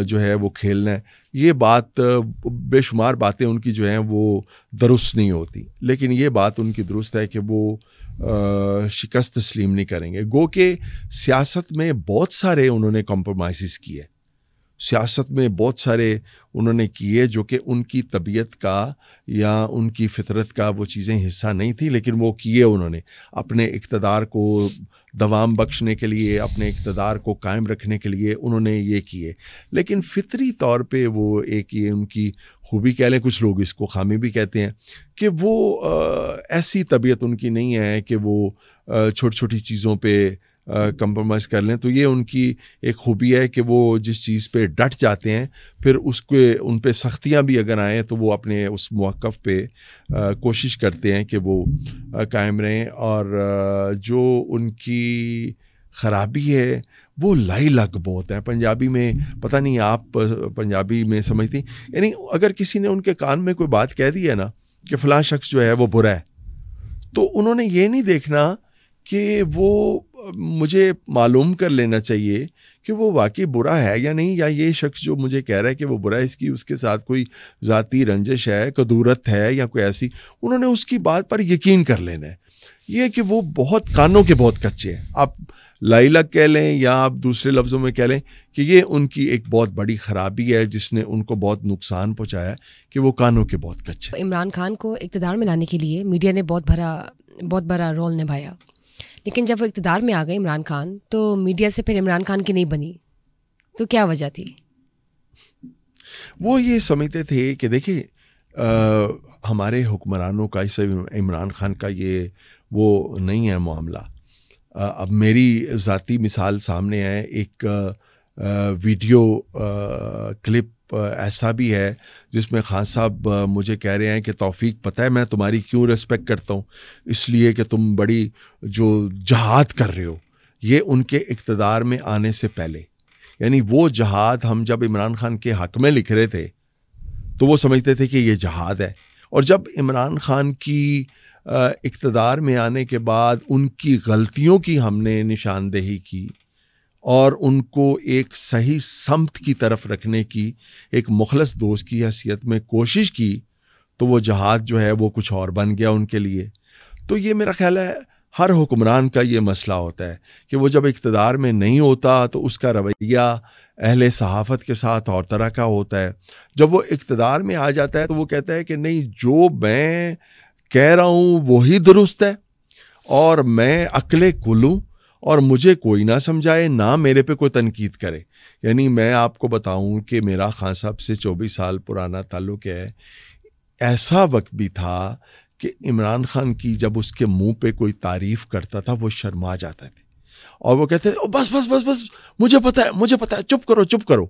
جو ہے وہ کھیلنا ہے، یہ بات بے شمار باتیں ان کی جو ہیں وہ درست نہیں ہوتی، لیکن یہ بات ان کی درست ہے کہ وہ شکست تسلیم نہیں کریں گے. گو کہ سیاست میں بہت سارے انہوں نے کمپرومائزز کیے، سیاست میں بہت سارے انہوں نے کیے جو کہ ان کی طبیعت کا یا ان کی فطرت کا وہ چیزیں حصہ نہیں تھی، لیکن وہ کیے انہوں نے اپنے اقتدار کو دوام بخشنے کے لیے، اپنے اقتدار کو قائم رکھنے کے لیے انہوں نے یہ کیے. لیکن فطری طور پہ وہ ایک یہ ان کی خوبی کہہ لیں، کچھ لوگ اس کو خامی بھی کہتے ہیں، کہ وہ ایسی طبیعت ان کی نہیں ہے کہ وہ چھوٹی چھوٹی چیزوں پہ کمپرومائز کر لیں. تو یہ ان کی ایک خوبی ہے کہ وہ جس چیز پہ ڈٹ جاتے ہیں، پھر اس کے ان پہ سختیاں بھی اگر آئیں تو وہ اپنے اس موقف پہ کوشش کرتے ہیں کہ وہ قائم رہیں. اور جو ان کی خرابی ہے وہ لائی لگ بہت ہے. پنجابی میں پتہ نہیں آپ پنجابی میں سمجھتی، یعنی اگر کسی نے ان کے کان میں کوئی بات کہہ دی ہے نا کہ فلاں شخص جو ہے وہ برا ہے، تو انہوں نے یہ نہیں دیکھنا کہ وہ مجھے معلوم کر لینا چاہیے کہ وہ واقعی برا ہے یا نہیں، یا یہ شخص جو مجھے کہہ رہا ہے کہ وہ برا ہے، اس کے ساتھ کوئی ذاتی رنجش ہے، کدورت ہے یا کوئی ایسی. انہوں نے اس کی بات پر یقین کر لینا ہے. یہ کہ وہ بہت کانوں کے بہت کچے ہیں، آپ لائی لگ کہہ لیں یا آپ دوسرے لفظوں میں کہہ لیں کہ یہ ان کی ایک بہت بڑی خرابی ہے جس نے ان کو بہت نقصان پہنچایا، کہ وہ کانوں کے بہت کچے. عمران خان کو اقتدار میں لانے کے لیے میڈیا نے بہت بڑا رول نبھایا، لیکن جب وہ اقتدار میں آ گئے عمران خان تو میڈیا سے پھر عمران خان کی نہیں بنی. تو کیا وجہ تھی؟ وہ یہ سمجھتے تھے کہ دیکھیں ہمارے حکمرانوں کا، اس عمران خان کا یہ وہ نہیں ہے معاملہ. اب میری ذاتی مثال سامنے ہے، ایک ویڈیو کلپ ایسا بھی ہے جس میں خان صاحب مجھے کہہ رہے ہیں کہ توفیق پتہ ہے میں تمہاری کیوں ریسپیکٹ کرتا ہوں، اس لیے کہ تم بڑی جو جہاد کر رہے ہو. یہ ان کے اقتدار میں آنے سے پہلے، یعنی وہ جہاد ہم جب عمران خان کے حق میں لکھ رہے تھے تو وہ سمجھتے تھے کہ یہ جہاد ہے. اور جب عمران خان کی اقتدار میں آنے کے بعد ان کی غلطیوں کی ہم نے نشاندہی کی اور ان کو ایک صحیح سمت کی طرف رکھنے کی ایک مخلص دوست کی حیثیت میں کوشش کی، تو وہ جہاد جو ہے وہ کچھ اور بن گیا ان کے لیے. تو یہ میرا خیال ہے ہر حکمران کا یہ مسئلہ ہوتا ہے کہ وہ جب اقتدار میں نہیں ہوتا تو اس کا رویہ اہل صحافت کے ساتھ اور طرح کا ہوتا ہے. جب وہ اقتدار میں آ جاتا ہے تو وہ کہتا ہے کہ نہیں، جو میں کہہ رہا ہوں وہی درست ہے اور میں عقل کل ہوں اور مجھے کوئی نہ سمجھائے، نہ میرے پہ کوئی تنقید کرے. یعنی میں آپ کو بتاؤں کہ میرا خان صاحب سے 24 سال پرانا تعلق ہے. ایسا وقت بھی تھا کہ عمران خان کی جب اس کے منہ پہ کوئی تعریف کرتا تھا وہ شرما جاتا تھا اور وہ کہتے تھے بس بس بس بس مجھے پتہ ہے چپ کرو.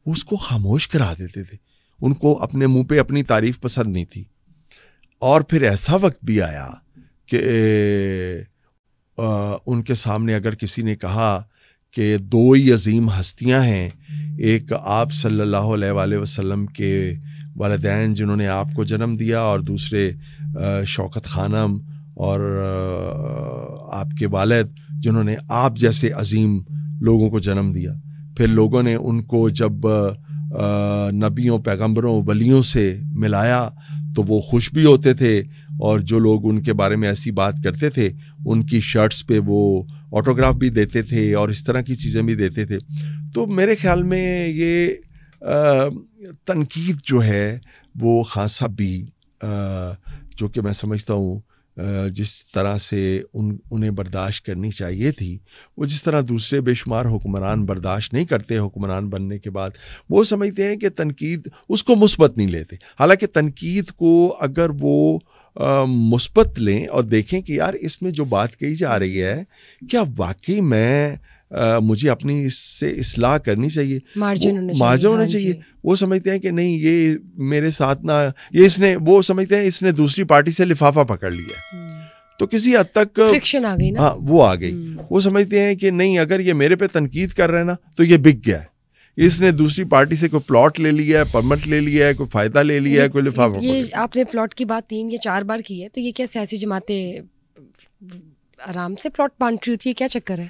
وہ اس کو خاموش کرا دیتے تھے. ان کو اپنے منہ پہ اپنی تعریف پسند نہیں تھی. اور پھر ایسا وقت بھی آیا کہ ان کے سامنے اگر کسی نے کہا کہ دو ہی عظیم ہستیاں ہیں، ایک آپ صلی اللہ علیہ وآلہ وسلم کے والدین جنہوں نے آپ کو جنم دیا، اور دوسرے شوکت خانم اور آپ کے والد جنہوں نے آپ جیسے عظیم لوگوں کو جنم دیا. پھر لوگوں نے ان کو جب نبیوں، پیغمبروں، ولیوں سے ملایا تو وہ خوش بھی ہوتے تھے، اور جو لوگ ان کے بارے میں ایسی بات کرتے تھے ان کی شرٹس پہ وہ آٹوگراف بھی دیتے تھے اور اس طرح کی چیزیں بھی دیتے تھے. تو میرے خیال میں یہ تنقید جو ہے وہ خان صاحب بھی جو کہ میں سمجھتا ہوں جس طرح سے انہیں برداشت کرنی چاہیے تھی، وہ جس طرح دوسرے بے شمار حکمران برداشت نہیں کرتے حکمران بننے کے بعد. وہ سمجھتے ہیں کہ تنقید اس کو مثبت نہیں لیتے، حالانکہ تنقید کو اگر وہ مثبت لیں اور دیکھیں کہ یار اس میں جو بات کہی جا رہی ہے کیا واقعی مجھے اپنی اس سے اصلاح کرنی چاہیے، مارجن ہونا چاہیے. وہ سمجھتے ہیں کہ نہیں یہ میرے ساتھ نہ، یہ وہ سمجھتے ہیں اس نے دوسری پارٹی سے لفافہ پکڑ لیا. تو کسی حد تک فرکشن آ گئی نا. ہاں وہ آ گئی. وہ سمجھتے ہیں کہ نہیں اگر یہ میرے پہ تنقید کر رہے ہیں نا تو یہ بک گیا ہے, اس نے دوسری پارٹی سے کوئی پلاٹ لے لیا ہے, پرمٹ لے لیا ہے, کوئی فائدہ لے لیا ہے, کوئی لفافہ. یہ آپ نے پلاٹ کی بات 3 یا 4 بار کی ہے, تو یہ کیا سیاسی جماعتیں آرام سے پلاٹ بانٹ رہی ہوتی ہے, کیا چکر ہے؟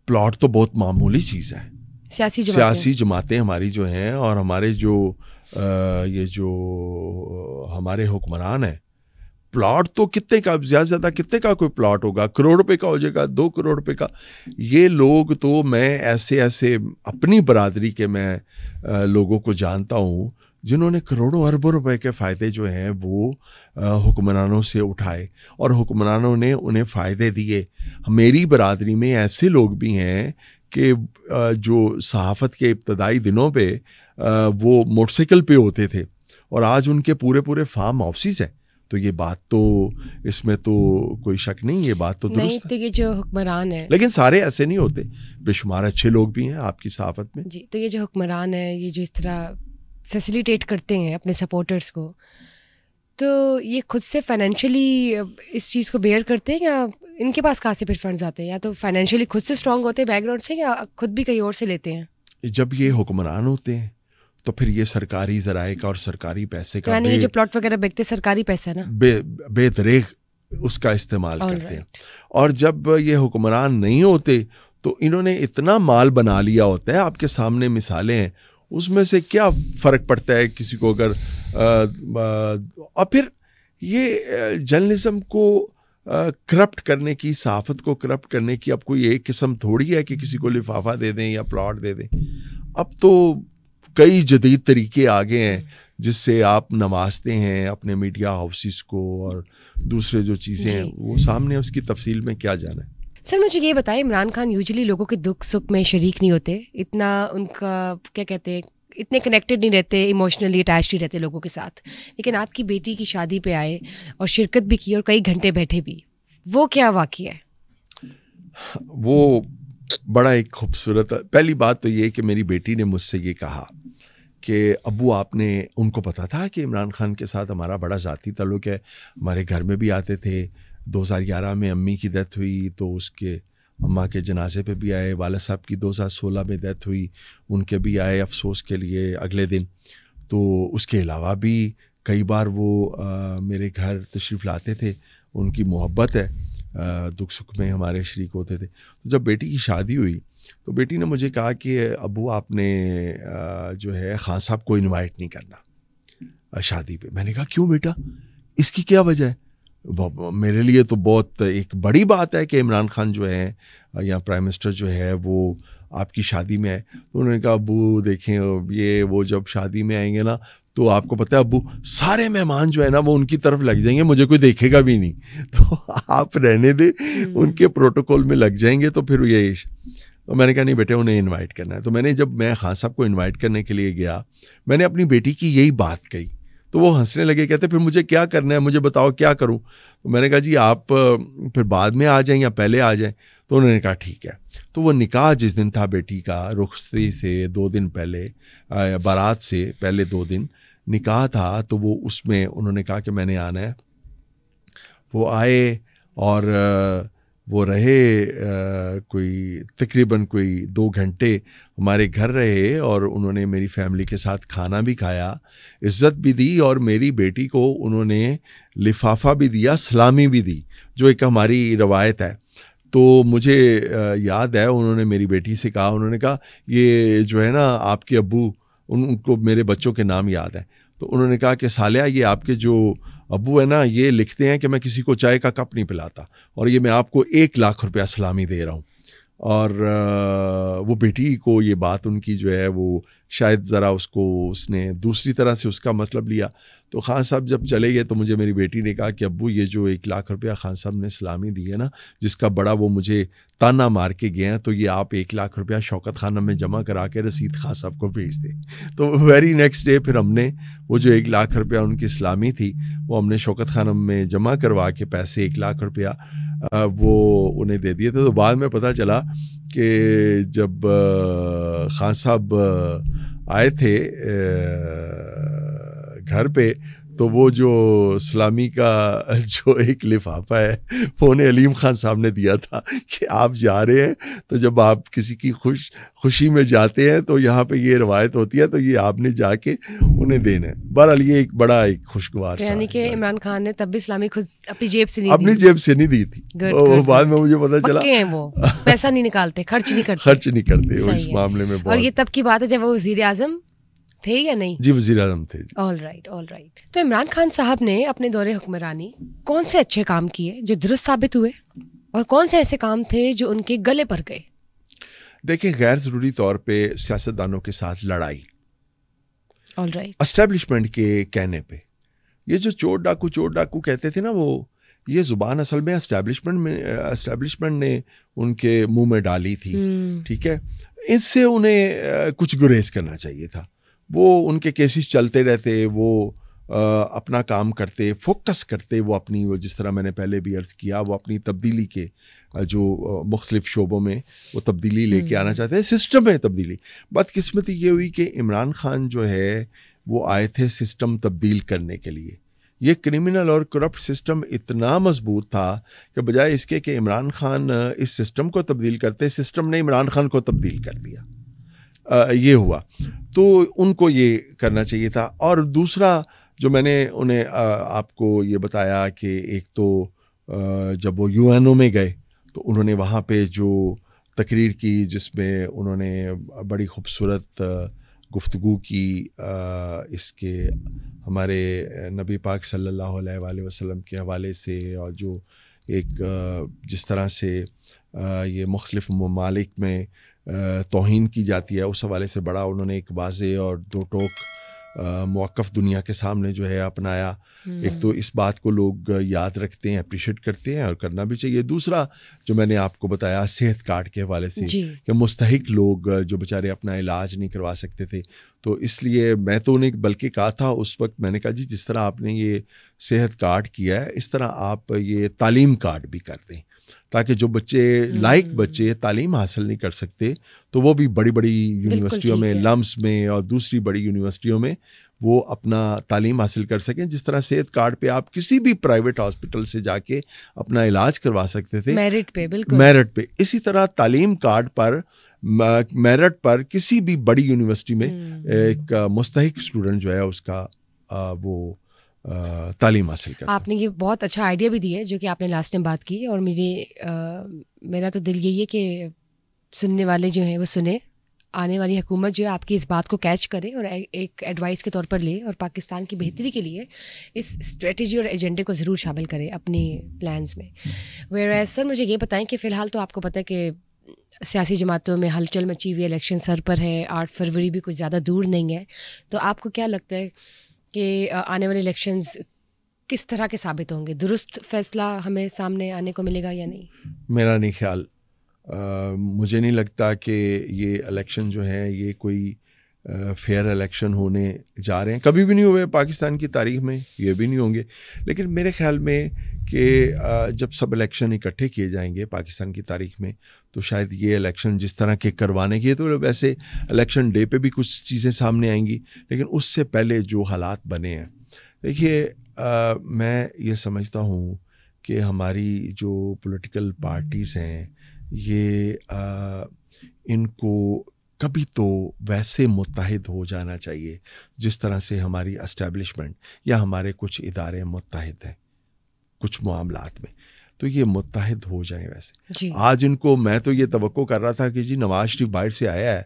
پلاٹ تو بہت معمولی چیز ہے. سیاسی جماعتیں ہماری جو ہیں اور ہمارے جو یہ جو ہمارے حکمران ہیں, پلاٹ تو کتنے کا, زیادہ سے زیادہ کتنے کا کوئی پلاٹ ہوگا, کروڑ روپے کا ہو جائے گا, 2 کروڑ روپے کا. یہ لوگ تو میں ایسے اپنی برادری کے میں لوگوں کو جانتا ہوں جنہوں نے کروڑوں اربوں روپے کے فائدے جو ہیں وہ حکمرانوں سے اٹھائے اور حکمرانوں نے انہیں فائدے دیے. میری برادری میں ایسے لوگ بھی ہیں کہ جو صحافت کے ابتدائی دنوں پہ وہ موٹر سائیکل پہ ہوتے تھے اور آج ان کے پورے فارم ہاؤسز ہیں. تو یہ بات تو اس میں تو کوئی شک نہیں, یہ بات تو درست ہے. یہ جو حکمران ہیں, لیکن سارے ایسے نہیں ہوتے, بے شمار اچھے لوگ بھی ہیں آپ کی صحافت میں. جی, تو یہ جو حکمران ہیں, یہ جو اس طرح فیسیلیٹیٹ کرتے ہیں اپنے سپورٹرز کو, تو یہ خود سے فائنینشلی اس چیز کو بیئر کرتے ہیں یا ان کے پاس کہاں سے پھر فنڈز آتے ہیں؟ یا تو فائنینشلی خود سے اسٹرانگ ہوتے ہیں بیک گراؤنڈ سے, یا خود بھی کہیں اور سے لیتے ہیں؟ جب یہ حکمران ہوتے ہیں تو پھر یہ سرکاری ذرائع کا اور سرکاری پیسے کا, یعنی یہ جو پلاٹ وغیرہ بیکتے سرکاری پیسہ نا, بے دریغ اس کا استعمال کرتے ہیں. اور جب یہ حکمران نہیں ہوتے تو انہوں نے اتنا مال بنا لیا ہوتا ہے, آپ کے سامنے مثالیں ہیں, اس میں سے کیا فرق پڑتا ہے کسی کو اگر اور پھر یہ جرنلزم کو کرپٹ کرنے کی, صحافت کو کرپٹ کرنے کی اب کوئی ایک قسم تھوڑی ہے کہ کسی کو لفافہ دے دیں یا پلاٹ دے دیں. اب تو کئی جدید طریقے آگے ہیں جس سے آپ نوازتے ہیں اپنے میڈیا ہاؤسز کو, اور دوسرے جو چیزیں ہیں وہ سامنے, اس کی تفصیل میں کیا جانا ہے. سر مجھے یہ بتائیں, عمران خان یوزلی لوگوں کے دکھ سکھ میں شریک نہیں ہوتے, اتنا ان کا کیا کہتے ہیں, اتنے کنیکٹڈ نہیں رہتے, ایموشنلی اٹیچ نہیں رہتے لوگوں کے ساتھ, لیکن آپ کی بیٹی کی شادی پہ آئے اور شرکت بھی کی اور کئی گھنٹے بیٹھے بھی, وہ کیا واقعہ ہے؟ وہ بڑا ایک خوبصورت, پہلی بات تو یہ کہ میری بیٹی نے مجھ سے یہ کہا کہ ابو آپ نے, ان کو پتا تھا کہ عمران خان کے ساتھ ہمارا بڑا ذاتی تعلق ہے, ہمارے گھر میں بھی آتے تھے. 2011 میں امی کی ڈیتھ ہوئی تو اس کے اماں کے جنازے پہ بھی آئے, والد صاحب کی 2016 میں ڈیتھ ہوئی, ان کے بھی آئے افسوس کے لیے اگلے دن. تو اس کے علاوہ بھی کئی بار وہ میرے گھر تشریف لاتے تھے, ان کی محبت ہے, دکھ سکھ میں ہمارے شریک ہوتے تھے. تو جب بیٹی کی شادی ہوئی تو بیٹی نے مجھے کہا کہ ابو آپ نے جو ہے خان صاحب کو انوائٹ نہیں کرنا شادی پہ. میں نے کہا کیوں بیٹا, اس کی کیا وجہ ہے؟ میرے لیے تو بہت ایک بڑی بات ہے کہ عمران خان جو ہے یا پرائم منسٹر جو ہے وہ آپ کی شادی میں ہے. تو انہوں نے کہا ابو دیکھیں یہ وہ جب شادی میں آئیں گے نا تو آپ کو پتہ ہے ابو سارے مہمان جو ہے نا وہ ان کی طرف لگ جائیں گے, مجھے کوئی دیکھے گا بھی نہیں, تو آپ رہنے دیں, ان کے پروٹوکول میں لگ جائیں گے. تو پھر یہ تو میں نے کہا نہیں بیٹے انہیں انوائٹ کرنا ہے. تو میں نے جب میں خان صاحب کو انوائٹ کرنے کے لیے گیا, میں نے اپنی بیٹی کی یہی بات کہی تو وہ ہنسنے لگے, کہتے پھر مجھے کیا کرنا ہے, مجھے بتاؤ کیا کروں. تو میں نے کہا جی آپ پھر بعد میں آ جائیں یا پہلے آ جائیں. تو انہوں نے کہا ٹھیک ہے. تو وہ نکاح جس دن تھا بیٹی کا, رخصتی سے 2 دن پہلے, بارات سے پہلے 2 دن نکاح تھا, تو وہ اس میں انہوں نے کہا کہ میں نے آنا ہے. وہ آئے اور وہ رہے کوئی تقریباً کوئی 2 گھنٹے ہمارے گھر رہے, اور انہوں نے میری فیملی کے ساتھ کھانا بھی کھایا, عزت بھی دی, اور میری بیٹی کو انہوں نے لفافہ بھی دیا, سلامی بھی دی, جو ایک ہماری روایت ہے. تو مجھے یاد ہے انہوں نے میری بیٹی سے کہا, انہوں نے کہا یہ جو ہے نا آپ کے ابو, ان کو میرے بچوں کے نام یاد ہیں, تو انہوں نے کہا کہ صالحہ یہ آپ کے جو ابو ہے نا یہ لکھتے ہیں کہ میں کسی کو چائے کا کپ نہیں پلاتا, اور یہ میں آپ کو 1 لاکھ روپیہ سلامی دے رہا ہوں. اور وہ بیٹی کو یہ بات ان کی جو ہے وہ شاید ذرا اس نے دوسری طرح سے اس کا مطلب لیا. تو خان صاحب جب چلے گئے تو مجھے میری بیٹی نے کہا کہ ابو یہ جو 1 لاکھ روپیہ خان صاحب نے سلامی دی ہے نا, جس کا بڑا وہ مجھے تانا مار کے گئے ہیں, تو یہ آپ 1 لاکھ روپیہ شوکت خانم میں جمع کرا کے رسید خان صاحب کو بھیج دیں. تو ویری نیکسٹ ڈے پھر ہم نے وہ جو 1 لاکھ روپیہ ان کی سلامی تھی وہ ہم نے شوکت خانم میں جمع کروا کے پیسے 1 لاکھ روپیہ وہ انہیں دے دیے تھے. تو بعد میں پتہ چلا کہ جب خان صاحب آئے تھے گھر پہ تو وہ جو اسلامی کا جو ایک لفافہ ہے وہ انہیں علیم خان صاحب نے دیا تھا کہ آپ جا رہے ہیں تو جب آپ کسی کی خوشی میں جاتے ہیں تو یہاں پہ یہ روایت ہوتی ہے تو یہ آپ نے جا کے انہیں دینا ہے. بہرحال یہ ایک بڑا ایک خوشگوار یعنی کہ عمران خان نے تب بھی اسلامی خود اپنی جیب سے نہیں دی تھی. بعد میں مجھے پتا چلا وہ پیسہ نہیں نکالتے, خرچ نہیں کرتے اس معاملے میں. اور یہ تب کی بات ہے جب وہ وزیر اعظم تھے یا نہیں؟ جی وزیر اعظم تھے. All right. تو عمران خان صاحب نے اپنے دور حکمرانی کون سے اچھے کام کیے جو درست ثابت ہوئے اور کون سے ایسے کام تھے جو ان کے گلے پر گئے؟ دیکھیں, غیر ضروری طور پہ سیاستدانوں کے ساتھ لڑائی, آل رائٹ, اسٹیبلشمنٹ کے کہنے پہ یہ جو چور ڈاکو کہتے تھے نا, وہ یہ زبان اصل میں اسٹیبلشمنٹ نے ان کے منہ میں ڈالی تھی. ٹھیک ہے, اس سے انہیں کچھ گریز کرنا چاہیے تھا. وہ ان کے کیسز چلتے رہتے, وہ اپنا کام کرتے, فوکس کرتے, وہ اپنی, وہ جس طرح میں نے پہلے بھی عرض کیا, وہ اپنی تبدیلی کے جو مختلف شعبوں میں وہ تبدیلی لے کے آنا چاہتے ہیں, سسٹم میں تبدیلی. بدقسمتی یہ ہوئی کہ عمران خان جو ہے وہ آئے تھے سسٹم تبدیل کرنے کے لیے. یہ کرمنل اور کرپٹ سسٹم اتنا مضبوط تھا کہ بجائے اس کے کہ عمران خان اس سسٹم کو تبدیل کرتے, سسٹم نے عمران خان کو تبدیل کر دیا. یہ ہوا. تو ان کو یہ کرنا چاہیے تھا. اور دوسرا جو میں نے انہیں آپ کو یہ بتایا کہ ایک تو جب وہ UN میں گئے تو انہوں نے وہاں پہ جو تقریر کی جس میں انہوں نے بڑی خوبصورت گفتگو کی اس کے ہمارے نبی پاک صلی اللہ علیہ وآلہ وسلم کے حوالے سے, اور جو ایک جس طرح سے یہ مختلف ممالک میں توہین کی جاتی ہے اس حوالے سے بڑا انہوں نے ایک واضح اور دو ٹوک موقف دنیا کے سامنے جو ہے اپنایا. ایک تو اس بات کو لوگ یاد رکھتے ہیں, اپریشیٹ کرتے ہیں, اور کرنا بھی چاہیے. دوسرا جو میں نے آپ کو بتایا صحت کارڈ کے حوالے سے کہ مستحق لوگ جو بیچارے اپنا علاج نہیں کروا سکتے تھے, تو اس لیے میں تو انہیں بلکہ کہا تھا اس وقت, میں نے کہا جی جس طرح آپ نے یہ صحت کارڈ کیا ہے اس طرح آپ یہ تعلیم کارڈ بھی کر دیں, تاکہ جو بچے لائق بچے تعلیم حاصل نہیں کر سکتے تو وہ بھی بڑی بڑی یونیورسٹیوں میں, لمس میں اور دوسری بڑی یونیورسٹیوں میں وہ اپنا تعلیم حاصل کر سکیں. جس طرح صحت کارڈ پہ آپ کسی بھی پرائیویٹ ہاسپٹل سے جا کے اپنا علاج کروا سکتے تھے میرٹ پہ, بالکل میرٹ پہ, اسی طرح تعلیم کارڈ پر میرٹ پر کسی بھی بڑی یونیورسٹی میں ایک مستحق اسٹوڈنٹ جو ہے اس کا وہ تعلیم حاصل کرتا. آپ نے یہ بہت اچھا آئیڈیا بھی دیا ہے جو کہ آپ نے لاسٹ ٹائم بات کی, اور میرا تو دل یہی ہے کہ سننے والے جو ہیں وہ سنیں, آنے والی حکومت جو ہے آپ کی اس بات کو کیچ کرے اور ایک ایڈوائس کے طور پر لے, اور پاکستان کی بہتری کے لیے اس اسٹریٹجی اور ایجنڈے کو ضرور شامل کرے اپنے پلانز میں. ویئرایز سر مجھے یہ بتائیں کہ فی الحال تو آپ کو پتہ ہے کہ سیاسی جماعتوں میں ہلچل مچی ہوئی, الیکشن سر پر ہے, 8 فروری بھی کچھ زیادہ دور نہیں ہے, تو آپ کو کیا لگتا ہے کہ آنے والے الیکشنز کس طرح کے ثابت ہوں گے؟ درست فیصلہ ہمیں سامنے آنے کو ملے گا یا نہیں؟ میرا نہیں خیال, مجھے نہیں لگتا کہ یہ الیکشن جو ہے یہ کوئی فیئر الیکشن ہونے جا رہے ہیں. کبھی بھی نہیں ہوئے پاکستان کی تاریخ میں, یہ بھی نہیں ہوں گے. لیکن میرے خیال میں کہ جب سب الیکشن اکٹھے کیے جائیں گے پاکستان کی تاریخ میں تو شاید یہ الیکشن جس طرح کے کروانے کی, تو ویسے الیکشن ڈے پہ بھی کچھ چیزیں سامنے آئیں گی, لیکن اس سے پہلے جو حالات بنے ہیں, دیکھیے میں یہ سمجھتا ہوں کہ ہماری جو پولیٹیکل پارٹیز ہیں یہ ان کو کبھی تو ویسے متحد ہو جانا چاہیے جس طرح سے ہماری اسٹیبلشمنٹ یا ہمارے کچھ ادارے متحد ہیں کچھ معاملات میں, تو یہ متحد ہو جائیں ویسے. آج ان کو, میں تو یہ توقع کر رہا تھا کہ جی نواز شریف باہر سے آیا ہے,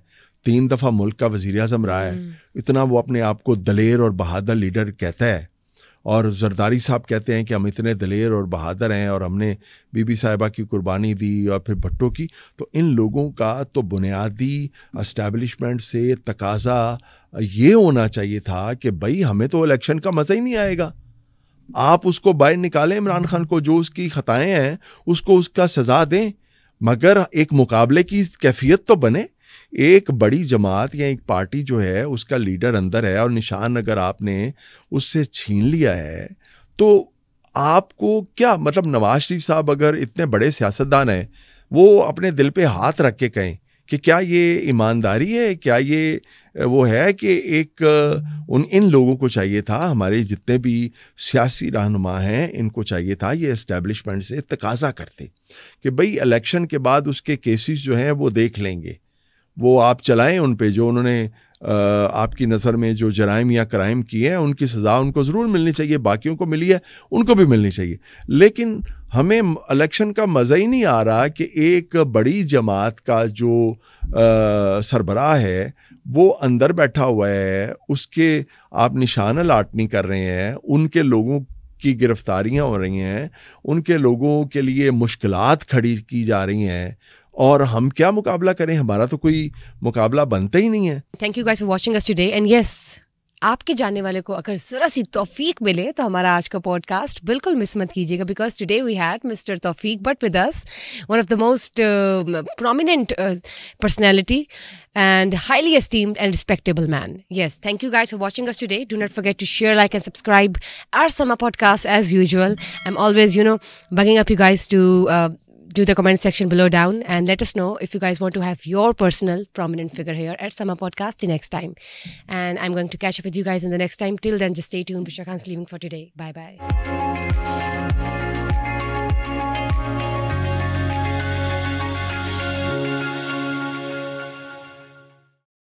3 دفعہ ملک کا وزیر اعظم رہا ہے, اتنا وہ اپنے آپ کو دلیر اور بہادر لیڈر کہتا ہے, اور زرداری صاحب کہتے ہیں کہ ہم اتنے دلیر اور بہادر ہیں اور ہم نے بی بی صاحبہ کی قربانی دی اور پھر بھٹو کی. تو ان لوگوں کا تو بنیادی اسٹیبلشمنٹ سے تقاضا یہ ہونا چاہیے تھا کہ بھائی ہمیں تو الیکشن کا مزہ ہی نہیں آئے گا, آپ اس کو باہر نکالیں, عمران خان کو جو اس کی خطائیں ہیں اس کو اس کا سزا دیں, مگر ایک مقابلے کی کیفیت تو بنے. ایک بڑی جماعت یا ایک پارٹی جو ہے اس کا لیڈر اندر ہے اور نشان اگر آپ نے اس سے چھین لیا ہے تو آپ کو کیا مطلب, نواز شریف صاحب اگر اتنے بڑے سیاستدان ہیں وہ اپنے دل پہ ہاتھ رکھ کے کہیں کہ کیا یہ ایمانداری ہے, کیا یہ وہ ہے کہ ایک ان لوگوں کو چاہیے تھا, ہمارے جتنے بھی سیاسی رہنما ہیں ان کو چاہیے تھا یہ اسٹیبلشمنٹ سے تقاضا کرتے کہ بھئی الیکشن کے بعد اس کے کیسز جو ہیں وہ دیکھ لیں گے, وہ آپ چلائیں ان پہ, جو انہوں نے آپ کی نظر میں جو جرائم یا کرائم کیے ہیں ان کی سزا ان کو ضرور ملنی چاہیے, باقیوں کو ملی ہے ان کو بھی ملنی چاہیے. لیکن ہمیں الیکشن کا مزہ ہی نہیں آ رہا کہ ایک بڑی جماعت کا جو سربراہ ہے وہ اندر بیٹھا ہوا ہے, اس کے آپ نشانہ لاٹنی کر رہے ہیں, ان کے لوگوں کی گرفتاریاں ہو رہی ہیں, ان کے لوگوں کے لیے مشکلات کھڑی کی جا رہی ہیں, اور ہم کیا مقابلہ کریں, ہمارا تو کوئی مقابلہ بنتا ہی نہیں ہے. Thank you guys for watching اس ٹوڈے, اینڈ یس آپ کے جاننے والے کو اگر ذرا سی توفیق ملے تو ہمارا آج کا پوڈ کاسٹ بالکل مس مت کیجیے گا, because today we had mister Taufiq Butt with us, one of the most prominent personality and highly esteemed and respectable man. Yes, thank you guys for watching us today. Do not forget to share, like and subscribe our summer podcast as usual. I'm always, bugging up you guys to do the comment section below down and let us know if you guys want to have your personal prominent figure here at Summer Podcast the next time. And I'm going to catch up with you guys in the next time. Till then, just stay tuned. Bushra Khan's leaving for today. Bye-bye.